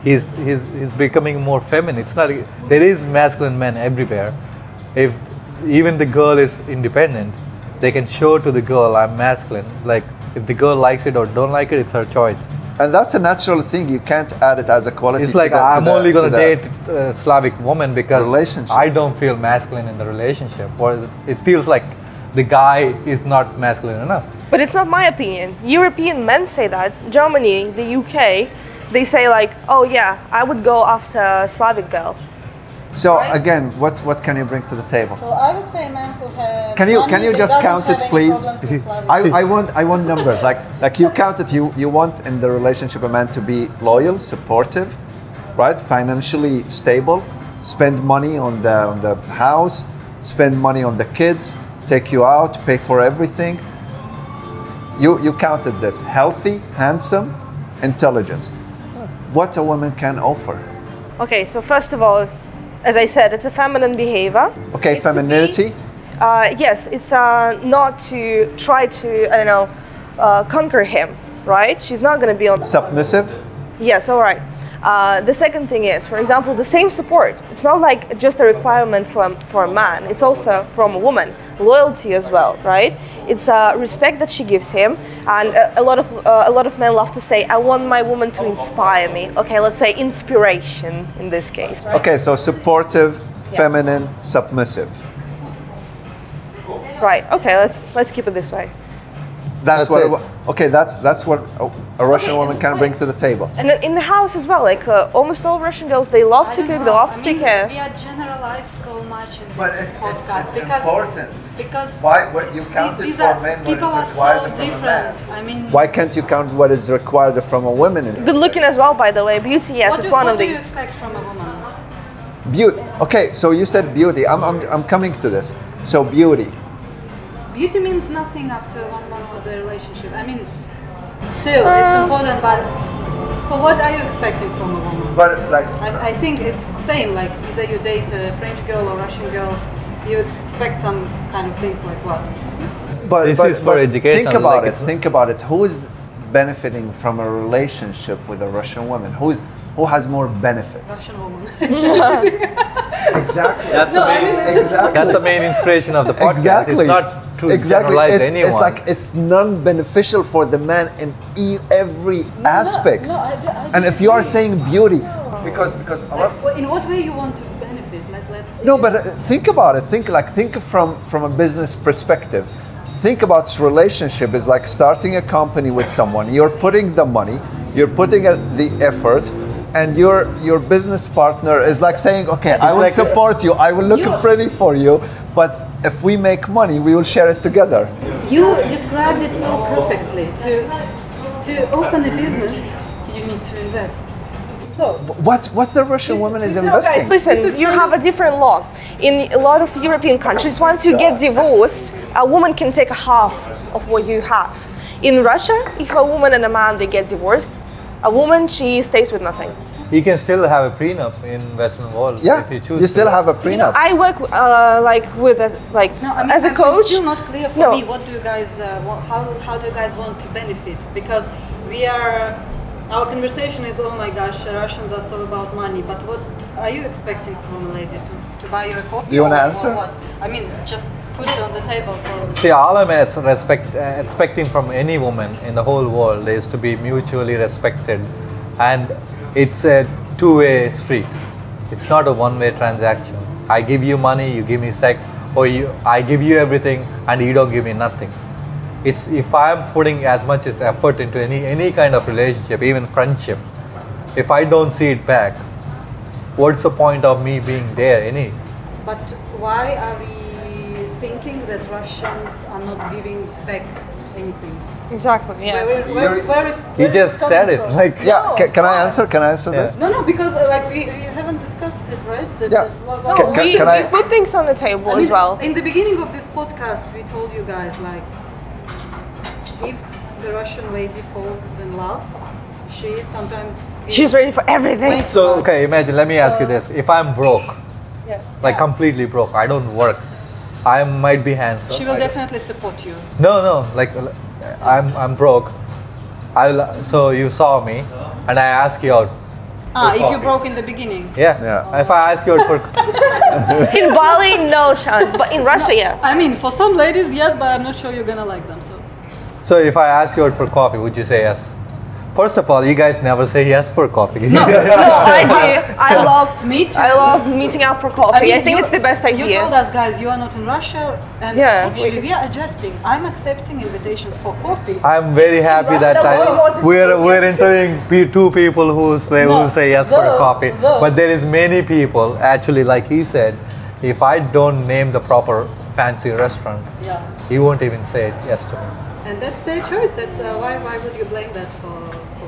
he's becoming more feminine. It's not, there is masculine men everywhere. If even the girl is independent, they can show to the girl, I'm masculine. Like if the girl likes it or don't like it, it's her choice. And that's a natural thing. You can't add it as a quality. It's like I'm only going to date a Slavic woman because I don't feel masculine in the relationship, or it feels like the guy is not masculine enough. But it's not my opinion. European men say that. Germany, the UK, they say like, oh yeah, I would go after a Slavic girl. So again, what can you bring to the table? So I would say men who have. Can you just count it, please? I want numbers. Like you count it. You want in the relationship a man to be loyal, supportive, right? Financially stable, spend money on the house, spend money on the kids, take you out, pay for everything. You counted this: healthy, handsome, intelligence. What a woman can offer. Okay, so first of all, as I said, it's a feminine behavior. Okay, it's femininity? Yes, it's not to try to, I don't know, conquer him, right? She's not going to be on... Submissive? Yes, all right. The second thing is, for example, the same support. It's not like just a requirement for a man. It's also from a woman. Loyalty as well, right? It's respect that she gives him, and a lot of men love to say, "I want my woman to inspire me." Okay, let's say inspiration in this case. Right? Okay, so supportive, feminine, submissive. Right. Okay, let's keep it this way. That's what a Russian woman can bring to the table. And in the house as well, like almost all Russian girls, they love to cook, they love to take care. We are generalized so much in but this it's podcast important. Because what you counted for men, what is required from a man. I mean, why can't you count what is required from a woman? Good looking as well, by the way. Beauty, yes, it's one of these. What do you expect from a woman? Beauty. Okay, so you said beauty. I'm coming to this. So beauty. Beauty means nothing after 1 month of the relationship. I mean, still, it's important, but... So what are you expecting from a woman? But like... I think it's the same, like either you date a French girl or Russian girl, you expect some kind of things like what? But education. Think about it. Who is benefiting from a relationship with a Russian woman? Who has more benefits? Russian woman. Exactly. That's the main inspiration of the podcast. Exactly. It's not to generalize anyone. It's like it's non-beneficial for the man in every aspect. And if you are saying beauty, because a lot. In what way you want to benefit? No, but think about it. Think from a business perspective. Think about relationship is like starting a company with someone. You're putting the money, you're putting the effort, and your business partner is like saying, okay, I will support you, I will look pretty for you, but if we make money, we will share it together. You described it so perfectly. To open a business, you need to invest. So what the Russian woman is investing? Guys, listen, you have a different law. In a lot of European countries, once you get divorced, a woman can take half of what you have. In Russia, if a woman and a man, they get divorced, a woman, she stays with nothing. You can still have a prenup in Western world Yeah, if you choose. you still to. have a prenup. I work like with a, like No, I mean, as a coach. It's still not clear for No. me. What do you guys? How do you guys want to benefit? Because we are. Our conversation is, oh my gosh, Russians are so about money. But what are you expecting from a lady to buy you a coffee? Do you want to or answer? what? I mean, just put it on the table. So See, all I'm expecting from any woman in the whole world is to be mutually respected, and it's a two-way street. It's not a one-way transaction. I give you money, you give me sex, or I give you everything and you don't give me nothing. It's if I'm putting as much as effort into any kind of relationship, even friendship, if I don't see it back, what's the point of me being there? But why are we thinking that Russians are not giving back anything? Exactly. Yeah. Where is He where just is it said coming it. from? Like Yeah, can I answer? Can I answer Yeah. this? No, because like we haven't discussed it, right? Yeah. What- Can- we, can I- we put things on the table I mean, as well. In the beginning of this podcast, we told you guys like, if the Russian lady falls in love, she sometimes She's ready for everything. so, okay, imagine. Let me ask you this: if I'm broke, Yeah. like completely broke, I don't work, I might be handsome. She will definitely support you. No, like I'm broke. So you saw me, and I ask you out. If coffee. you broke in the beginning. Yeah. If I ask you out for, In Bali, no chance, but in Russia, yeah. I mean, for some ladies, yes, but I'm not sure you're gonna like them. so if I ask you out for coffee, would you say yes? First of all, you guys never say yes for coffee. No, I do. I love Me too. I love meeting out for coffee. I think it's the best You idea. told us, guys, you are not in Russia, and Yeah, actually we are adjusting. I'm accepting invitations for coffee. I'm very happy Russia, that nobody wants to we're yes. interviewing two people who say yes for a coffee. no. But there is many people actually, like he said, if I don't name the proper fancy restaurant, Yeah. he won't even say yes to me. And that's their choice. That's why would you blame that for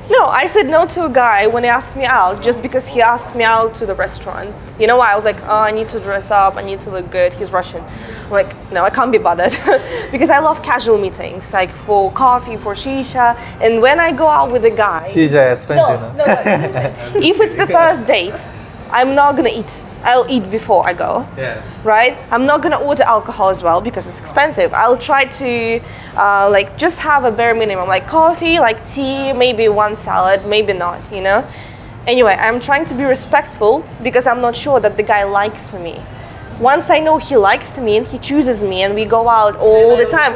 No, I said no to a guy when he asked me out just because he asked me out to the restaurant. You know why? I was like, oh, I need to dress up, I need to look good. He's Russian. I'm like, no, I can't be bothered because I love casual meetings, like for coffee, for shisha. And when I go out with a guy, She's expensive, no? no, listen. If it's the first date, I'm not gonna eat. I'll eat before I go. Yeah. Right? I'm not gonna order alcohol as well because it's expensive. I'll try to like just have a bare minimum, like coffee, like tea, maybe one salad, maybe not, you know? Anyway, I'm trying to be respectful because I'm not sure that the guy likes me. Once I know he likes me and he chooses me and we go out all the time.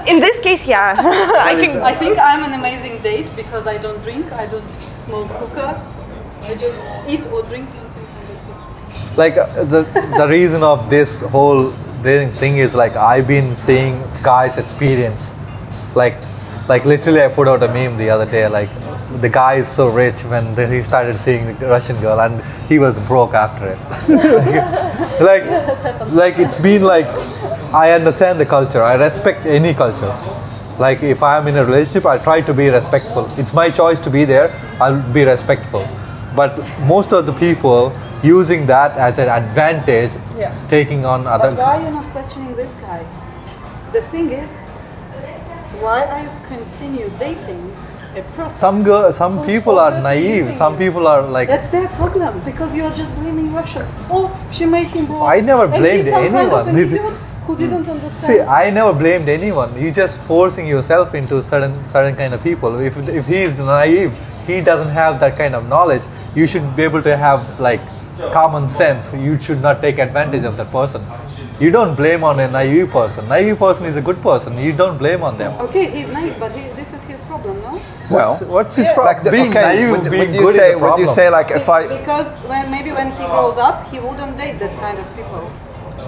In this case, yeah. I think I'm an amazing date because I don't drink, I don't smoke hookah. I just eat or drink something from the food. Like the reason of this whole thing is like I've been seeing guys experience, like literally I put out a meme the other day, like the guy is so rich when he started seeing the Russian girl and he was broke after it. like it's been like, I understand the culture, I respect any culture. Like if I'm in a relationship, I try to be respectful. It's my choice to be there, I'll be respectful. But most of the people using that as an advantage, taking on other. But why are you not questioning this guy? The thing is, why are you continue dating a person? Some who's people are obviously naive. using Some you? people are like. That's their problem because you are just blaming Russians. Oh, she made him broke. I never And blamed he's some kind of anyone. an This- idiot who didn't understand. See, I never blamed anyone. You're just forcing yourself into certain kind of people. If he is naive, he doesn't have that kind of knowledge. You should be able to have like common sense. You should not take advantage of that person. You don't blame on a naive person. Naive person is a good person. You don't blame on them. Okay, he's naive, but this is his problem, no? No. What's his problem? Being naive, being good is a would you problem. say like if I Because maybe when he grows up, he wouldn't date that kind of people.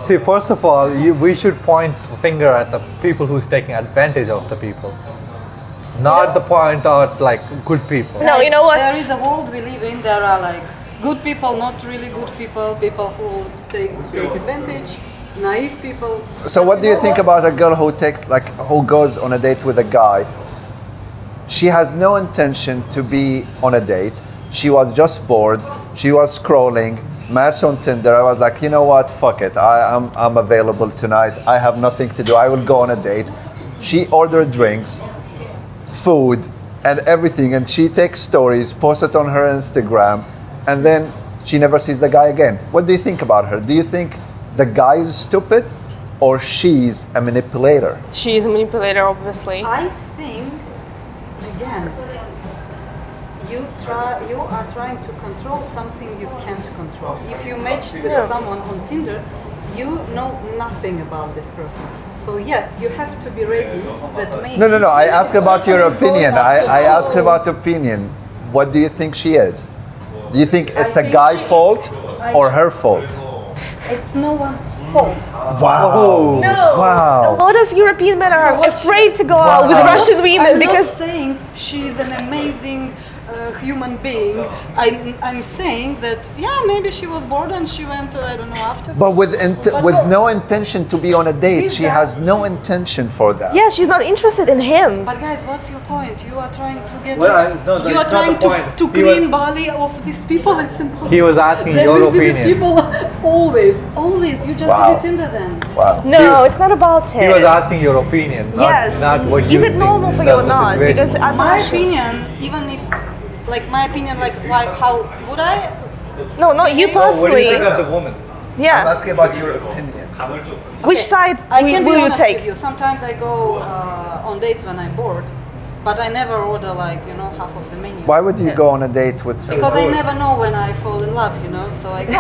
See, first of all, we should point a finger at the people who's taking advantage of the people. Not the point out like good people. No, you know what? There is a world we live in. There are like good people, not really good people, people who take advantage, naive people. So what do you think about a girl who goes on a date with a guy? She has no intention to be on a date. She was just bored. She was scrolling, matched on Tinder. I was like, you know what? Fuck it. I'm available tonight. I have nothing to do. I will go on a date. She ordered drinks, food, and everything, and she takes stories, posts it on her Instagram, and then she never sees the guy again. What do you think about her? Do you think the guy is stupid or she's a manipulator? She's a manipulator, obviously. I think, again, you are trying to control something you can't control. If you matched with someone on Tinder, you know nothing about this person. So yes, you have to be ready that maybe... No. I ask about your opinion. I asked about opinion. What do you think she is? Do you think it's a guy fault or her fault? It's no one's fault. Wow. No. Wow. A lot of European men are afraid to go out with Russian women because... I'm not saying she's an amazing human being. I'm saying that, yeah, maybe she was bored and she went, I don't know, after. But with no intention to be on a date. She has no intention for that. Yeah, she's not interested in him. But guys, what's your point? You are trying to get... No, you are trying to clean Bali of these people. It's impossible. He was asking there your will be opinion. these people always. You just delete Tinder then. Wow. No, it's not about him. He was asking your opinion, not what you Is it think normal for in you or terms of not? situation. Because as My a opinion, even if, like my opinion, like why, how would I? No, not you What do you personally. think of the woman? I'm Yeah. asking about your opinion. Which side I can be will you honest take? with you. Sometimes I go on dates when I'm bored, but I never order like half of the menu. Why would you go on a date with someone? Because I never know when I fall in love, so I go.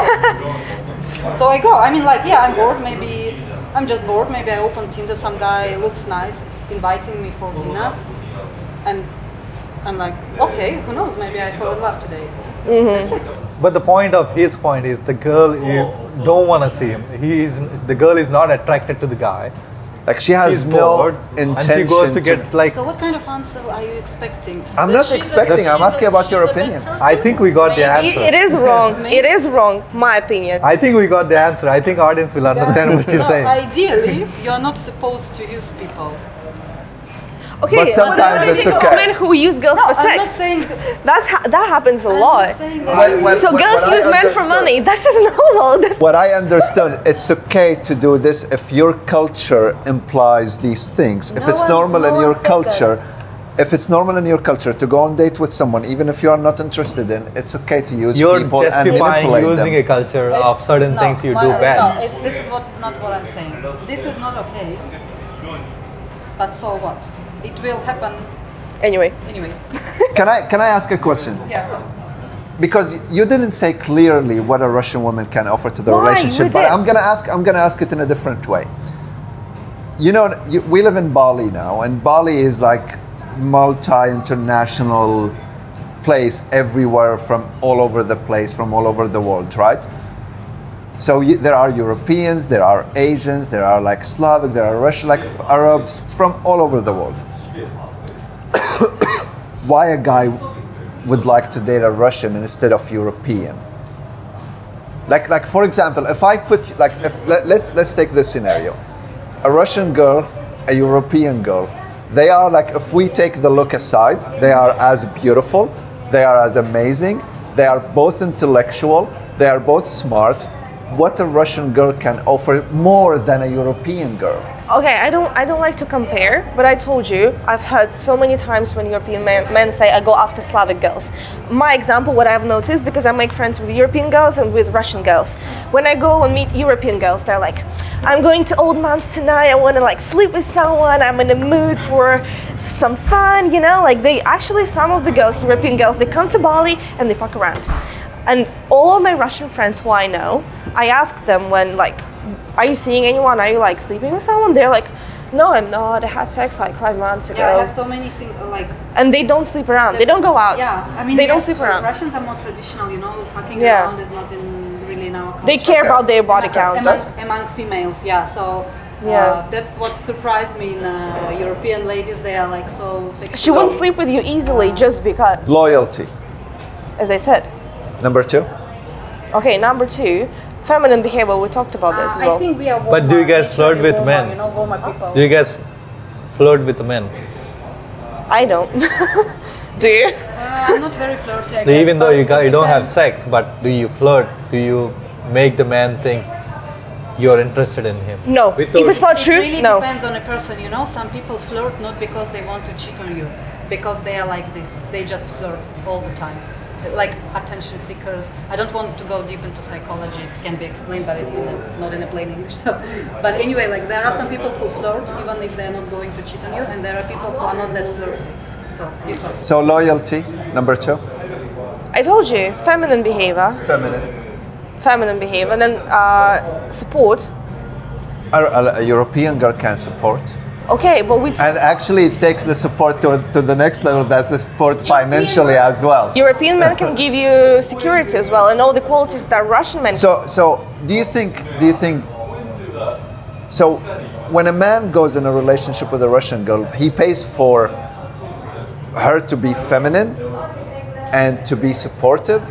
So I go. I mean, like, yeah, I'm bored. Maybe I'm just bored. Maybe I open Tinder. Some guy looks nice, inviting me for dinner, and I'm like, okay, who knows? Maybe I fall in love today. That's it. But the point of his point is the girl, you don't want to see him. The girl is not attracted to the guy. Like she has She's no bored, intention. and she goes to get like. So what kind of answer are you expecting? I'm not expecting. I'm asking about your opinion. I think we got the answer. It is wrong. It is wrong. My opinion. I think we got the answer. I think audience will understand what you're saying. Ideally, you're not supposed to use people. Okay, But sometimes it's okay. Men who use girls for I'm not sex. saying That happens a I'm lot. not saying that. So girls use men for money. This is normal. What I understood, it's okay to do this if your culture implies these things. If it's normal in your culture, if it's normal in your culture to go on date with someone, even if you are not interested in, it's okay to use You're people and justifying manipulate using them. a culture of certain things you do No, bad. this is not what I'm saying. This is not okay. But so what? It will happen Anyway. Can I ask a question? Yeah. Because you didn't say clearly what a Russian woman can offer to the Why? relationship, You but did. I'm gonna ask it in a different way. We live in Bali now, and Bali is like multi-international place everywhere from all over the place, from all over the world, right? So there are Europeans, there are Asians, there are like Slavic, there are Russian, like Arabs from all over the world. Why a guy would like to date a Russian instead of European? Like for example, if I put let's take this scenario: a Russian girl, a European girl. They are like, if we take the look aside, they are as beautiful, they are as amazing, they are both intellectual, they are both smart. What a Russian girl can offer more than a European girl? Okay, I don't like to compare, but I told you, I've heard so many times when European men say I go after Slavic girls. My example, what I've noticed, because I make friends with European girls and with Russian girls, when I go and meet European girls, they're like, I'm going to Old Man's tonight, I want to like sleep with someone, I'm in the mood for some fun, like they actually, some of the girls, European girls, they come to Bali and they fuck around. And all my Russian friends who I know, I ask them when like, are you seeing anyone? Are you like sleeping with someone? They're like, no, I'm not. I had sex like 5 months ago. Yeah, I have so many things like. And they don't sleep around. They don't go out. Yeah, I mean they don't sleep around. Russians are more traditional, fucking Yeah. around is not really in our culture. They care about their body count. Among females, yeah. So Yeah. that's what surprised me in European ladies. They are like so sexual. She won't sleep with you easily just because. Loyalty. As I said. Number 2. Okay, number 2, feminine behavior. We talked about this as well. I think we are But do you guys flirt naturally with warmer, men? Warmer people. Do you guys flirt with the men? I don't. Do you? I'm not very flirty. I So guess, even though but you don't have depends. sex, but do you flirt? Do you make the man think you're interested in him? No. Without- If it's not It true, really no. depends on a person, Some people flirt not because they want to cheat on you. because they are like this. They just flirt all the time, like attention seekers. I don't want to go deep into psychology. It can be explained, but not in a plain English. So, but anyway, like there are some people who flirt even if they're not going to cheat on you, and there are people who are not that flirty. So different. So loyalty, number 2. I told you, feminine behavior. Feminine behavior, and then support. A European girl can support. Okay, but we And actually it takes the support to the next level, that's the support financially as well. European men can give you security as well, and all the qualities that Russian men. So do you think so when a man goes in a relationship with a Russian girl, he pays for her to be feminine and to be supportive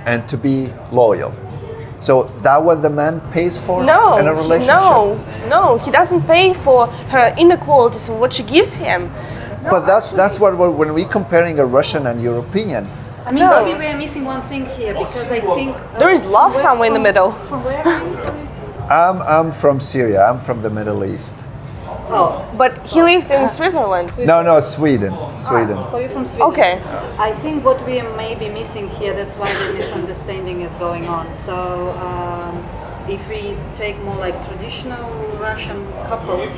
and to be loyal. So that what the man pays for in a relationship? No, he doesn't pay for her inequalities and what she gives him. But that's what when we comparing a Russian and European. I mean, maybe we are missing one thing here, because I think there is love somewhere in the middle. From where are you? Sorry? I'm from Syria. I'm from the Middle East. Oh, but he lived in Switzerland. No, Sweden. So you're from Sweden. Okay. I think what we may be missing here, that's why the misunderstanding is going on. So if we take more like traditional Russian couples,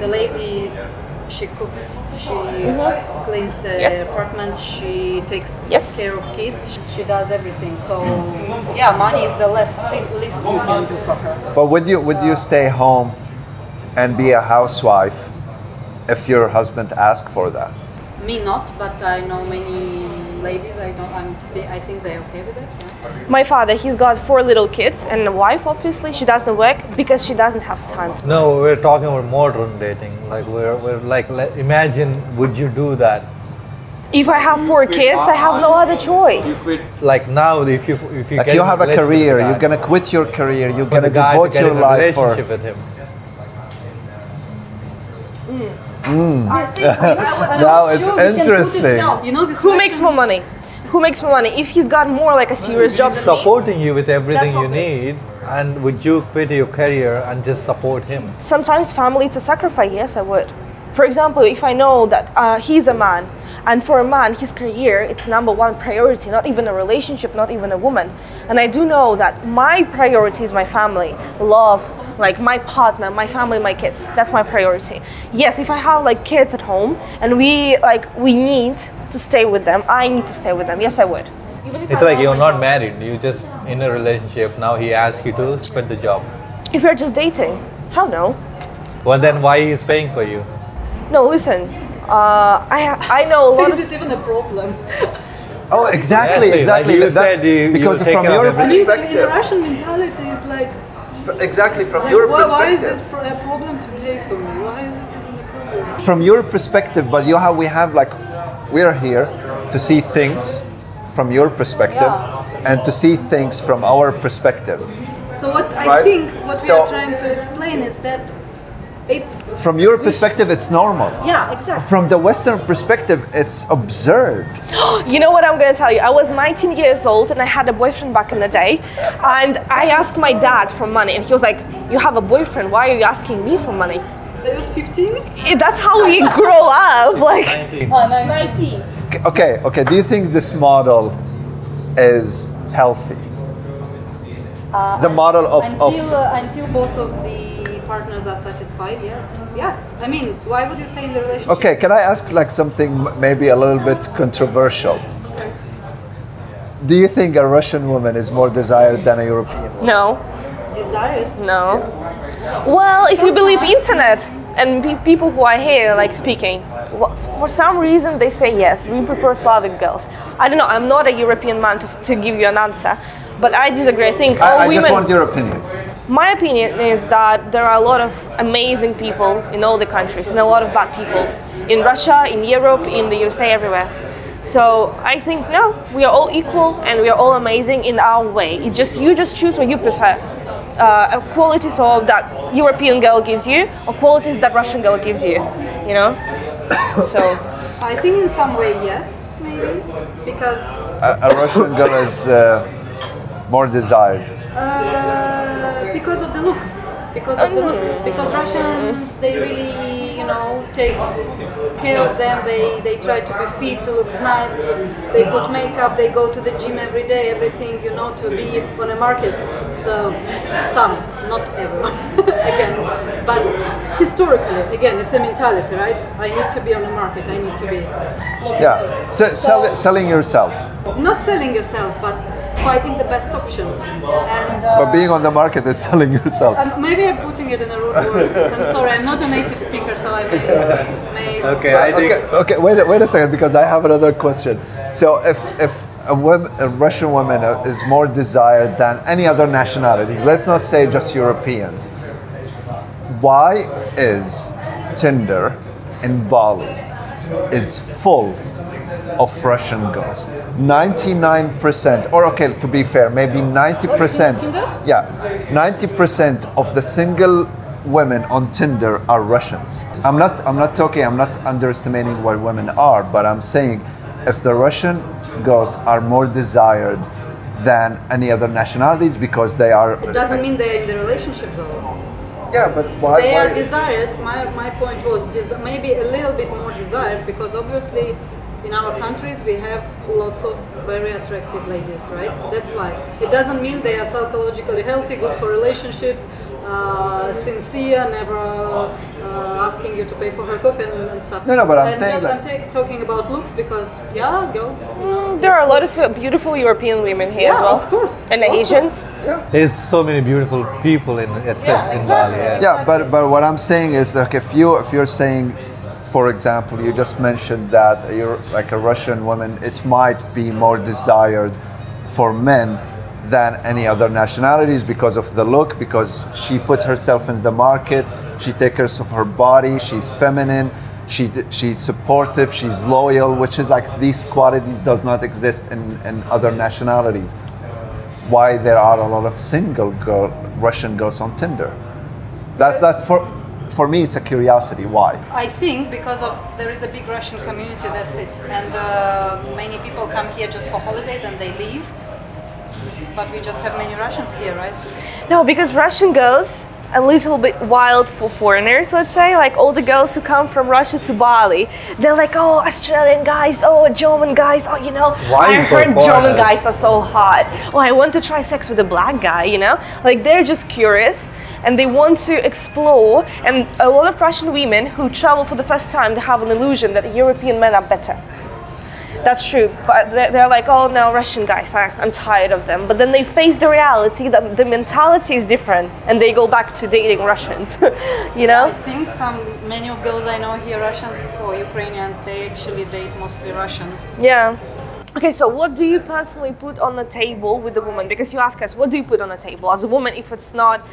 the lady, she cooks, she cleans the apartment, she takes care of kids, she does everything. So yeah, money is the least you can do for her. But would you stay home and be a housewife if your husband asked for that? Me not, but I know many ladies. I think they're okay with it. Yeah. My father, he's got 4 little kids and a wife. Obviously, she doesn't work because she doesn't have time. No, we're talking about modern dating. Like we're like, imagine, would you do that? If I have 4 kids, I have no other choice. Like now, if you like you have a career, you're gonna quit your career, you're gonna devote your life for. With him. Now it's interesting. You know, this Who makes more money? Who makes more money? If he's got more like a serious job than me, supporting you with everything you obvious. need, and would you quit your career and just support him? sometimes family it's a sacrifice. Yes, I would. For example, if I know that he's a man, and for a man, his career, it's #1 priority, not even a relationship, not even a woman. And I do know that my priority is my family, love, like my partner, my family, my kids. That's my priority. Yes, if I have like kids at home and we need to stay with them, I need to stay with them. Yes, I would. It's like you're not married, you're just in a relationship. Now he asks you to quit the job. If we're just dating, hell no. Well, then why he is paying for you? No, listen. I know a lot of. Is this even a problem? Oh, exactly. Like you said, because you from take your care of everything. In the perspective, Russian mentality, it's like, exactly from like your why is perspective. this a problem today for me? Why is this even a problem? From your perspective, but we are here to see things from your perspective and to see things from our perspective. So what Right? I think what we So- are trying to explain is that it's From your perspective, it's normal. exactly. From the Western perspective, it's absurd. You know what I'm going to tell you? I was 19 years old and I had a boyfriend back in the day. And I asked my dad for money. And he was like, you have a boyfriend. Why are you asking me for money? It was 15? That's how we grow up. Like 19. Okay. Do you think this model is healthy? The model of Until both of the partners are satisfied, yes. I mean, why would you stay in the relationship? Okay, can I ask like something maybe a little bit controversial? Do you think a Russian woman is more desired than a European woman? no, Desired? no. Well, if you believe internet and people who are here like speaking, for some reason they say yes, we prefer Slavic girls. I don't know, I'm not a European man to give you an answer, but I disagree. I think all I women... just want your opinion. My opinion is that there are a lot of amazing people in all the countries and a lot of bad people in Russia, in Europe, in the USA, everywhere. So I think no, we are all equal and we are all amazing in our way. You just choose what you prefer. Qualities of that European girl gives you, or qualities that Russian girl gives you. You know. So I think in some way, yes, maybe, because A Russian girl is more desired. because of the looks. Because Russians, they really, take care of them. They try to be fit, to look nice. They put makeup. They go to the gym every day. Everything, to be on a market. So some, not everyone, again. But historically, again, it's a mentality, right? I need to be on the market. I need to be. Yeah, selling yourself. Not selling yourself, but fighting the best option. And But being on the market is selling yourself. maybe I'm putting it in a rude words. I'm sorry, I'm not a native speaker, so I may. Okay, wait a second, because I have another question. So if a Russian woman is more desired than any other nationalities, let's not say just Europeans, why is Tinder in Bali is full of Russian girls? 99%, or okay, to be fair, maybe 90%. Yeah, 90% of the single women on Tinder are Russians. I'm not underestimating what women are, but I'm saying if the Russian girls are more desired than any other nationalities because they are. It doesn't mean they're in the relationship though. Yeah, but why? They are desired. My point was maybe a little bit more desired because obviously in our countries we have lots of very attractive ladies, right? That's why. It doesn't mean they are psychologically healthy, good for relationships, sincere, never asking you to pay for her coffee and stuff. No, but I'm saying that. I'm talking about looks because, yeah, girls. There are a lot of beautiful European women here as well. Of course. And Asians. Yeah. There's so many beautiful people in Bali. Yeah, but what I'm saying is, like, if you're saying, for example, you just mentioned that you're like a Russian woman, it might be more desired for men than any other nationalities because of the look, because she put herself in the market, she takes care of her body, she's feminine, she's supportive, she's loyal, which is like these qualities does not exist in other nationalities. Why there are a lot of single Russian girls on Tinder? That's for me, it's a curiosity. Why? I think because there is a big Russian community, that's it. And many people come here just for holidays and they leave. But we just have many Russians here, right? No, because Russian girls a little bit wild for foreigners, let's say. Like all the girls who come from Russia to Bali, they're like, oh, Australian guys, oh, German guys, oh, I heard German guys are so hot. Oh, I want to try sex with a black guy, Like they're just curious and they want to explore. And a lot of Russian women who travel for the first time, they have an illusion that European men are better. That's true, but they're like, oh no, Russian guys, I'm tired of them. But then they face the reality that the mentality is different and they go back to dating Russians, I think many of girls I know here, Russians or Ukrainians, they actually date mostly Russians. Yeah. Okay, so what do you personally put on the table with the woman? Because you ask us, what do you put on the table? As a woman, if it's not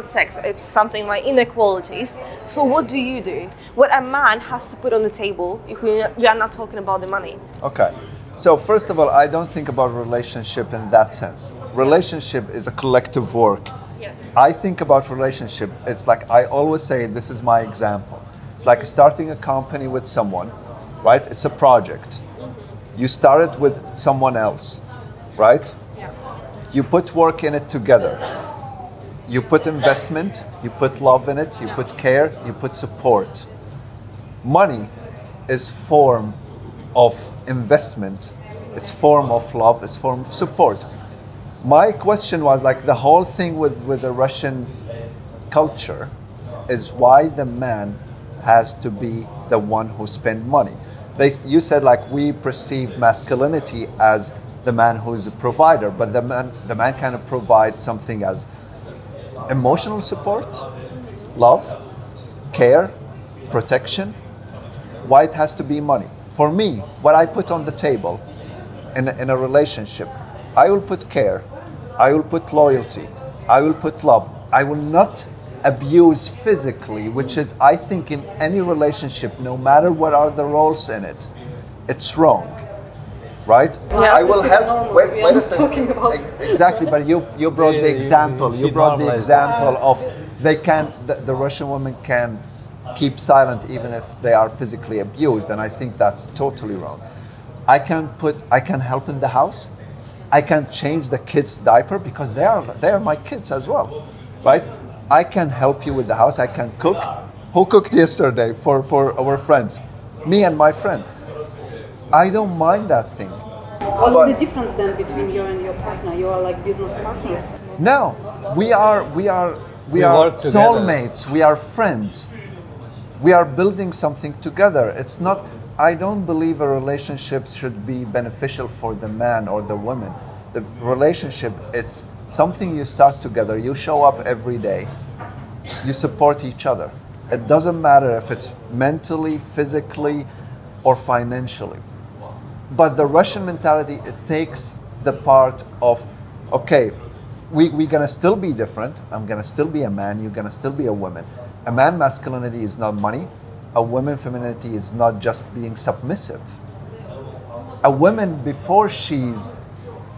sex, it's something like inequalities. So what do you do? What a man has to put on the table if we are not talking about the money? Okay. So first of all, I don't think about relationship in that sense. Relationship is a collective work. Yes. I think about relationship, it's like I always say, this is my example. It's like starting a company with someone, right? It's a project. You started with someone else, right? Yeah. You put work in it together. You put investment, you put love in it, you put care, you put support. Money is form of investment, it's form of love, it's form of support. My question was like the whole thing with the Russian culture is why the man has to be the one who spends money. You said like we perceive masculinity as the man who is a provider, but the man can provide something as emotional support, love, care, protection. Why it has to be money? For me, what I put on the table in a relationship, I will put care, I will put loyalty, I will put love. I will not abuse physically, which is, I think, in any relationship, no matter what are the roles in it, it's wrong, right? Yeah. I will help. Wait a second. Talking about Exactly, but you brought the example. You brought the example of the Russian woman can keep silent even if they are physically abused, and I think that's totally wrong. I can help in the house. I can change the kids' diaper because they are my kids as well, right? I can help you with the house, I can cook, Who cooked yesterday for our friends? Me and my friend. I don't mind that thing. What's the difference then between you and your partner? You are like business partners. No, we are work together. soulmates. We are friends. We are building something together. It's not. I don't believe a relationship should be beneficial for the man or the woman. The relationship, it's something you start together. You show up every day. You support each other. It doesn't matter if it's mentally, physically, or financially. But the Russian mentality, it takes the part of, okay, we're gonna still be different. I'm gonna still be a man. You're gonna still be a woman. A man masculinity is not money. A woman femininity is not just being submissive. A woman, before she's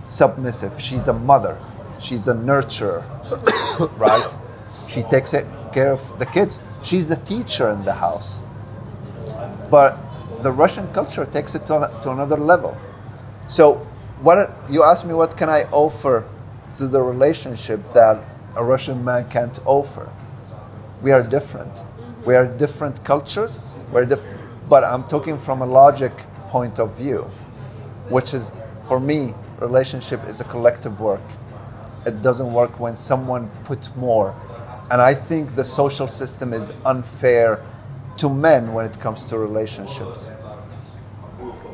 submissive, she's a mother. She's a nurturer, right? She takes care of the kids. She's the teacher in the house. But the Russian culture takes it to another level. So what you ask me, what can I offer to the relationship that a Russian man can't offer? We are different. We are different cultures. But I'm talking from a logic point of view, which is, for me, relationship is a collective work. It doesn't work when someone puts more. And I think the social system is unfair to men when it comes to relationships.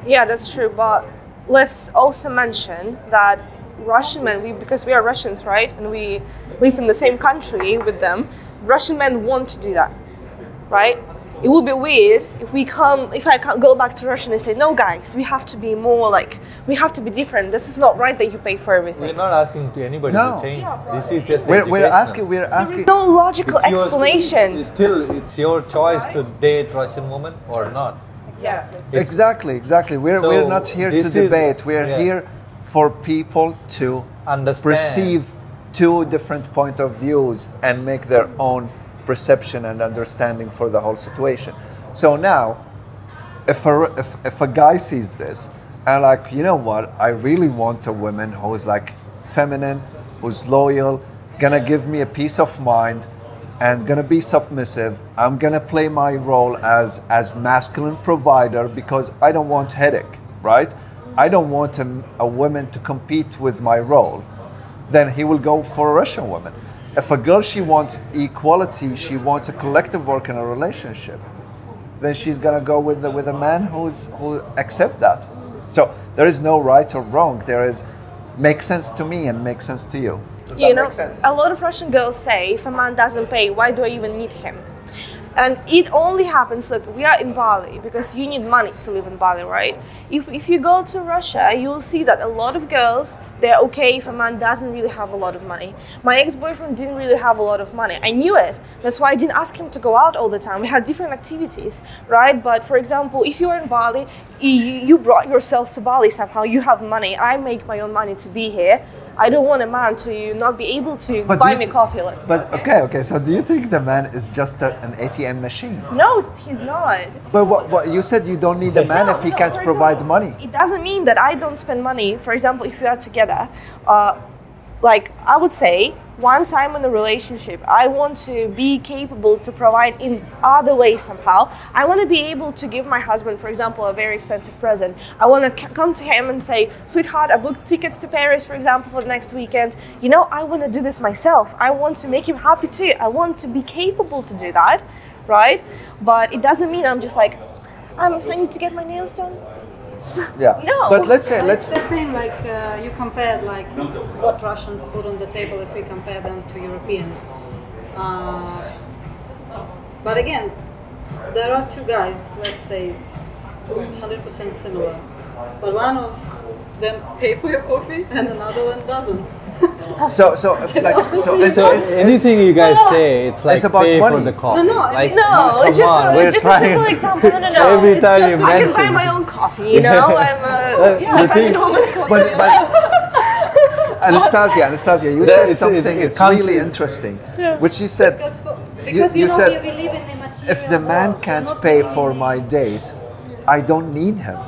Yeah, that's true. But let's also mention that Russian men, because we are Russians, right? And we live in the same country with them, Russian men want to do that, right? It would be weird if I can't go back to Russia and say, no guys, we have to be more like, we have to be different. This is not right that you pay for everything. We're not asking to anybody to change. This is just we're asking. There is no logical explanation. It's your choice to date Russian woman or not. Exactly. Exactly. We're not here to debate. We're here for people to perceive two different point of views and make their own perception and understanding for the whole situation. So now, if a guy sees this and like, you know what, I really want a woman who's like feminine, who's loyal, gonna give me a peace of mind, and gonna be submissive. I'm gonna play my role as masculine provider because I don't want headache, right? I don't want a woman to compete with my role. Then he will go for a Russian woman. If a girl, she wants equality, she wants a collective work in a relationship, then she's gonna go with a man who accept that. So there is no right or wrong. There is makes sense to me and makes sense to you. Does you that know, make sense? A lot of Russian girls say, if a man doesn't pay, why do I even need him? And it only happens, look, we are in Bali because you need money to live in Bali, right? If you go to Russia, you'll see that a lot of girls, they're okay if a man doesn't really have a lot of money. My ex-boyfriend didn't really have a lot of money. I knew it. That's why I didn't ask him to go out all the time. We had different activities, right? But for example, if you're in Bali, you brought yourself to Bali somehow, you have money. I make my own money to be here. I don't want a man to not be able to buy me coffee, let's say. But okay, so do you think the man is just an ATM machine? No, he's not. But what you said, you don't need a man if he can't provide money. It doesn't mean that I don't spend money. For example, if we are together, like I would say, once I'm in a relationship, I want to be capable to provide in other ways somehow. I want to be able to give my husband, for example, a very expensive present. I want to come to him and say, sweetheart, I booked tickets to Paris, for example, for the next weekend. You know, I want to do this myself. I want to make him happy too. I want to be capable to do that, right? But it doesn't mean I'm just like, I need to get my nails done. Yeah. No. But let's say It's the same like you compared like what Russians put on the table if we compare them to Europeans. But again, there are two guys, let's say 100% similar, but one of them pay for your coffee and another one doesn't. So anything you guys say, it's like it's about pay money. for the coffee. It's Come on, just a simple example. No. Every time you I can buy mention- my own coffee, you know. I'm an enormous coffee. But Anastasia, you said something. It's really interesting, which you said. Because You said, we live in the material if the man world, can't not pay living for in my date, I don't need him.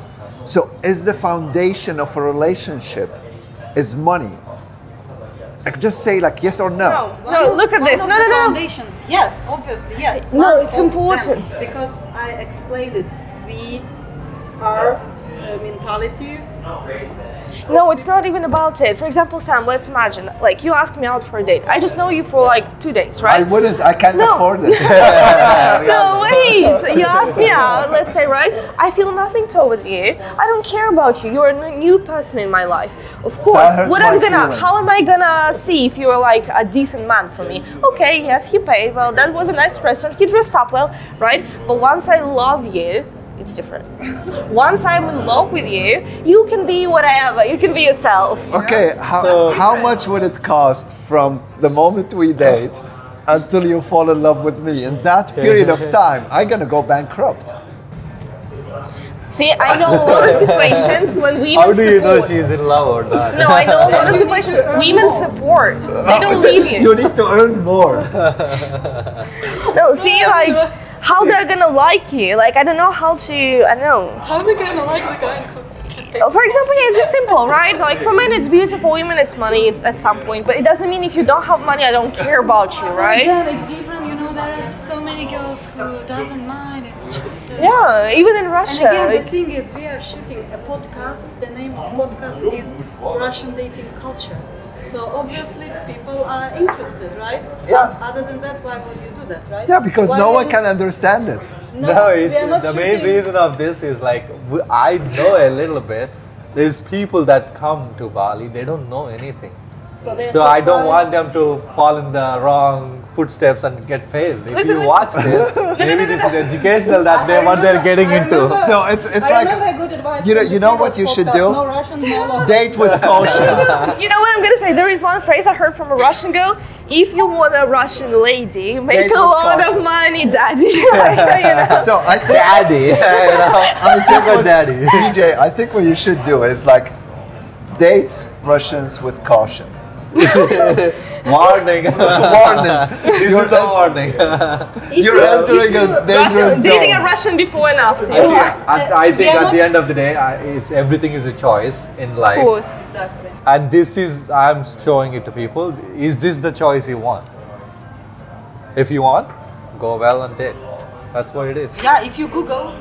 So is the foundation of a relationship is money? Like, just say like yes or no. No, look at this. No. Foundations. Yes, obviously, yes. No, it's important. Because I explained it. Our mentality. No, it's not even about it. For example, Sam, let's imagine, like you asked me out for a date. I just know you for like 2 days, right? I wouldn't. I can't afford it. No, wait. You asked me out, let's say, right? I feel nothing towards you. I don't care about you. You're a new person in my life. Of course, how am I gonna see if you're like a decent man for me? Okay, yes, he paid. Well, that was a nice restaurant. He dressed up well, right? But once I love you, it's different. Once I'm in love with you, you can be whatever. You can be yourself. Okay, how much would it cost from the moment we date until you fall in love with me? In that period of time, I'm gonna go bankrupt. See, I know a lot of situations when women How do you know she's in love or not? No, I know a lot of situations. Women support. They don't leave you. You need to earn more. No, see, like, how they're gonna like you? Like, I don't know how to, I don't know. How are we gonna like the guy? For example, yeah, it's just simple, right? Like, for men it's beautiful, women it's money, it's at some point. But it doesn't mean if you don't have money, I don't care about you, right? Again, it's different, you know, there are so many girls who doesn't mind, it's just... yeah, even in Russia. And again, the thing is, we are shooting a podcast, the name of the podcast is Russian Dating Culture. So obviously people are interested, right? Yeah. Other than that, why would you do that, right? Yeah, because no one can understand it. No, it's, we are not the main shooting. reason of this is like, I know a little bit. There's people that come to Bali, they don't know anything. So I don't want them to fall in the wrong footsteps and get failed. If you watch this, maybe this is educational that what they're getting into. So it's I like, good advice you know what you should do? No Russian, no Date with caution. You know what I'm gonna say? There is one phrase I heard from a Russian girl. If you want a Russian lady, make Date a with lot caution. of money, daddy. Like, you know. So I think, Daddy, I'm sugar daddy. DJ, I think what you should do is like date Russians with caution. Warning. Warning. This is the warning. You're entering a dangerous Dating a zone. Russian before and after. I think at the end of the day, it's everything is a choice in life. Of course. Exactly. And this is, I'm showing it to people. Is this the choice you want? If you want, go well and date. That's what it is. Yeah, if you Google,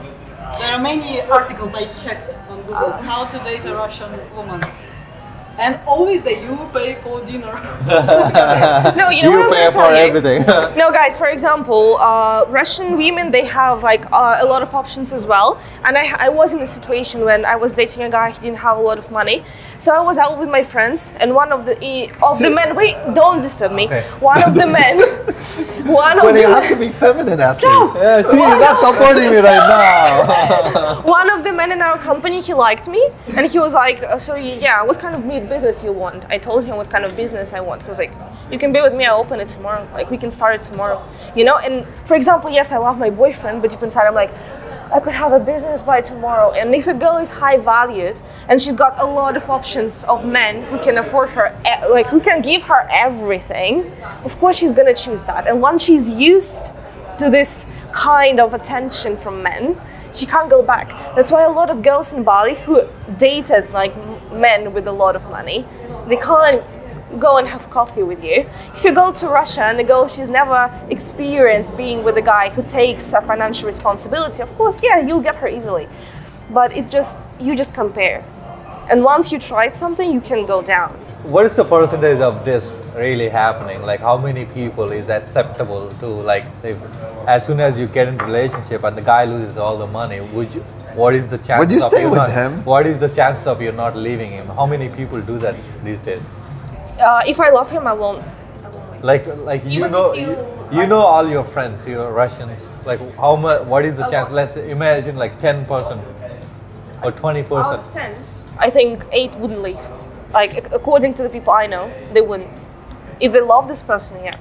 there are many articles I checked on Google. How to date a Russian woman. And always you pay for dinner. No, you know what I'm pay gonna for tell you? everything. No, guys. For example, Russian women, they have like a lot of options as well. And I was in a situation when I was dating a guy. He didn't have a lot of money, so I was out with my friends, and one of the men. Wait, don't disturb me. Okay. One of the men. Well, you have to be feminine at least. Yeah, see, you're not supporting me right now. One of the men in our company, he liked me, and he was like, so yeah, what kind of business you want? I told him what kind of business I want. He was like, you can be with me, I'll open it tomorrow. Like, we can start it tomorrow. You know, and for example, yes, I love my boyfriend, but deep inside I'm like, I could have a business by tomorrow. And if a girl is high valued, and she's got a lot of options of men who can afford her, like who can give her everything, of course she's gonna choose that. And once she's used to this kind of attention from men, she can't go back. That's why a lot of girls in Bali who dated like men with a lot of money, they can't go and have coffee with you. If you go to Russia and the girl, she's never experienced being with a guy who takes a financial responsibility, of course, yeah, you'll get her easily. But it's just, you just compare. And once you tried something, you can go down. What is the percentage of this really happening? Like, how many people is acceptable to, like, if, as soon as you get into a relationship and the guy loses all the money, what is the chance Would you stay with not, him? What is the chance of you not leaving him? How many people do that these days? If I love him, I won't. Like you know, you know all your friends, your Russians. Like, how much? What is the chance? Let's imagine like 10% or 20%. Out of 10, I think 8 wouldn't leave. Like, according to the people I know, they wouldn't. If they love this person, yeah.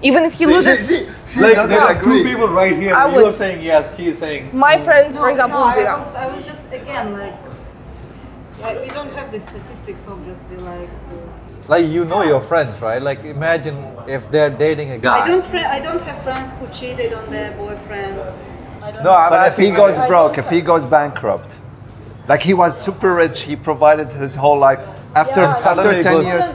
Even if he loses... Like, there are two people right here. You're saying yes, she's saying... My friends, for example, would do that. I was just, again, like we don't have the statistics, obviously, Like, you know your friends, right? Like, imagine if they're dating a guy. I don't have friends who cheated on their boyfriends. But if he goes broke, if he goes bankrupt, like he was super rich, he provided his whole life, After Suddenly it 10 goes- years.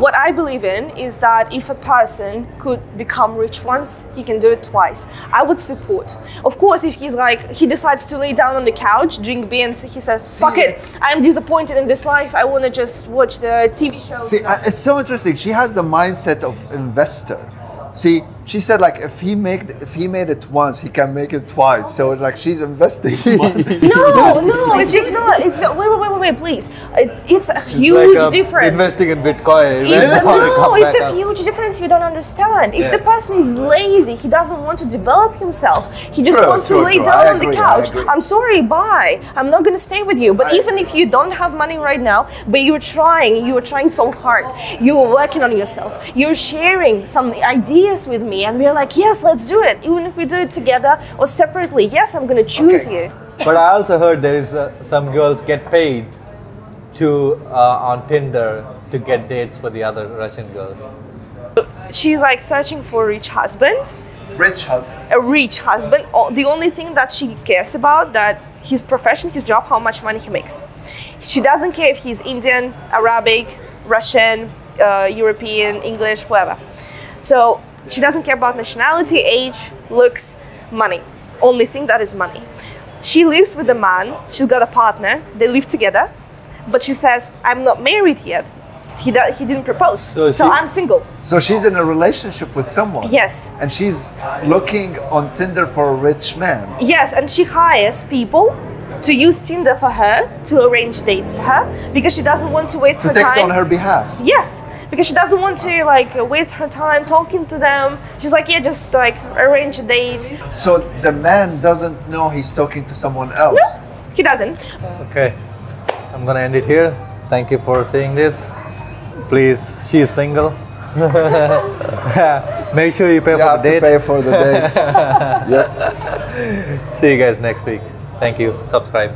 What I believe in is that if a person could become rich once, he can do it twice. I would support. Of course, if he's like, he decides to lay down on the couch, drink beer, and he says, fuck it, I'm disappointed in this life, I want to just watch the TV show. See, it's so interesting. She has the mindset of investor. See, she said like if he made it once, he can make it twice. So it's like she's investing money. No, it's just not. It's wait, please. It's a huge like, difference. investing in Bitcoin. It's a huge difference you don't understand. If the person is lazy, he doesn't want to develop himself. He just wants to lay down on the couch. I'm sorry, bye. I'm not gonna stay with you. But even if you don't have money right now, but you're trying so hard. You're working on yourself. You're sharing some ideas with me, and we're like, yes, let's do it. Even if we do it together or separately, yes, I'm gonna choose you. But I also heard there is some girls get paid to on Tinder to get dates for the other Russian girls. She's like searching for a rich husband. Rich husband. A rich husband. The only thing that she cares about, that his profession, his job, how much money he makes. She doesn't care if he's Indian, Arabic, Russian, European, English, whatever. So she doesn't care about nationality, age, looks, money. Only thing that is money. She lives with a man, she's got a partner, they live together, but she says, I'm not married yet. He didn't propose, so I'm single. So she's in a relationship with someone. Yes. And she's looking on Tinder for a rich man. Yes, and she hires people to use Tinder for her, to arrange dates for her, because she doesn't want to waste her time. To text on her behalf. Yes, because she doesn't want to like waste her time talking to them. She's like, yeah, just like arrange a date. So the man doesn't know he's talking to someone else. No, he doesn't. Okay, I'm gonna end it here. Thank you for saying this. Please, she is single. Make sure you pay You for have the to date. pay for the dates. Yep. See you guys next week. Thank you. Subscribe.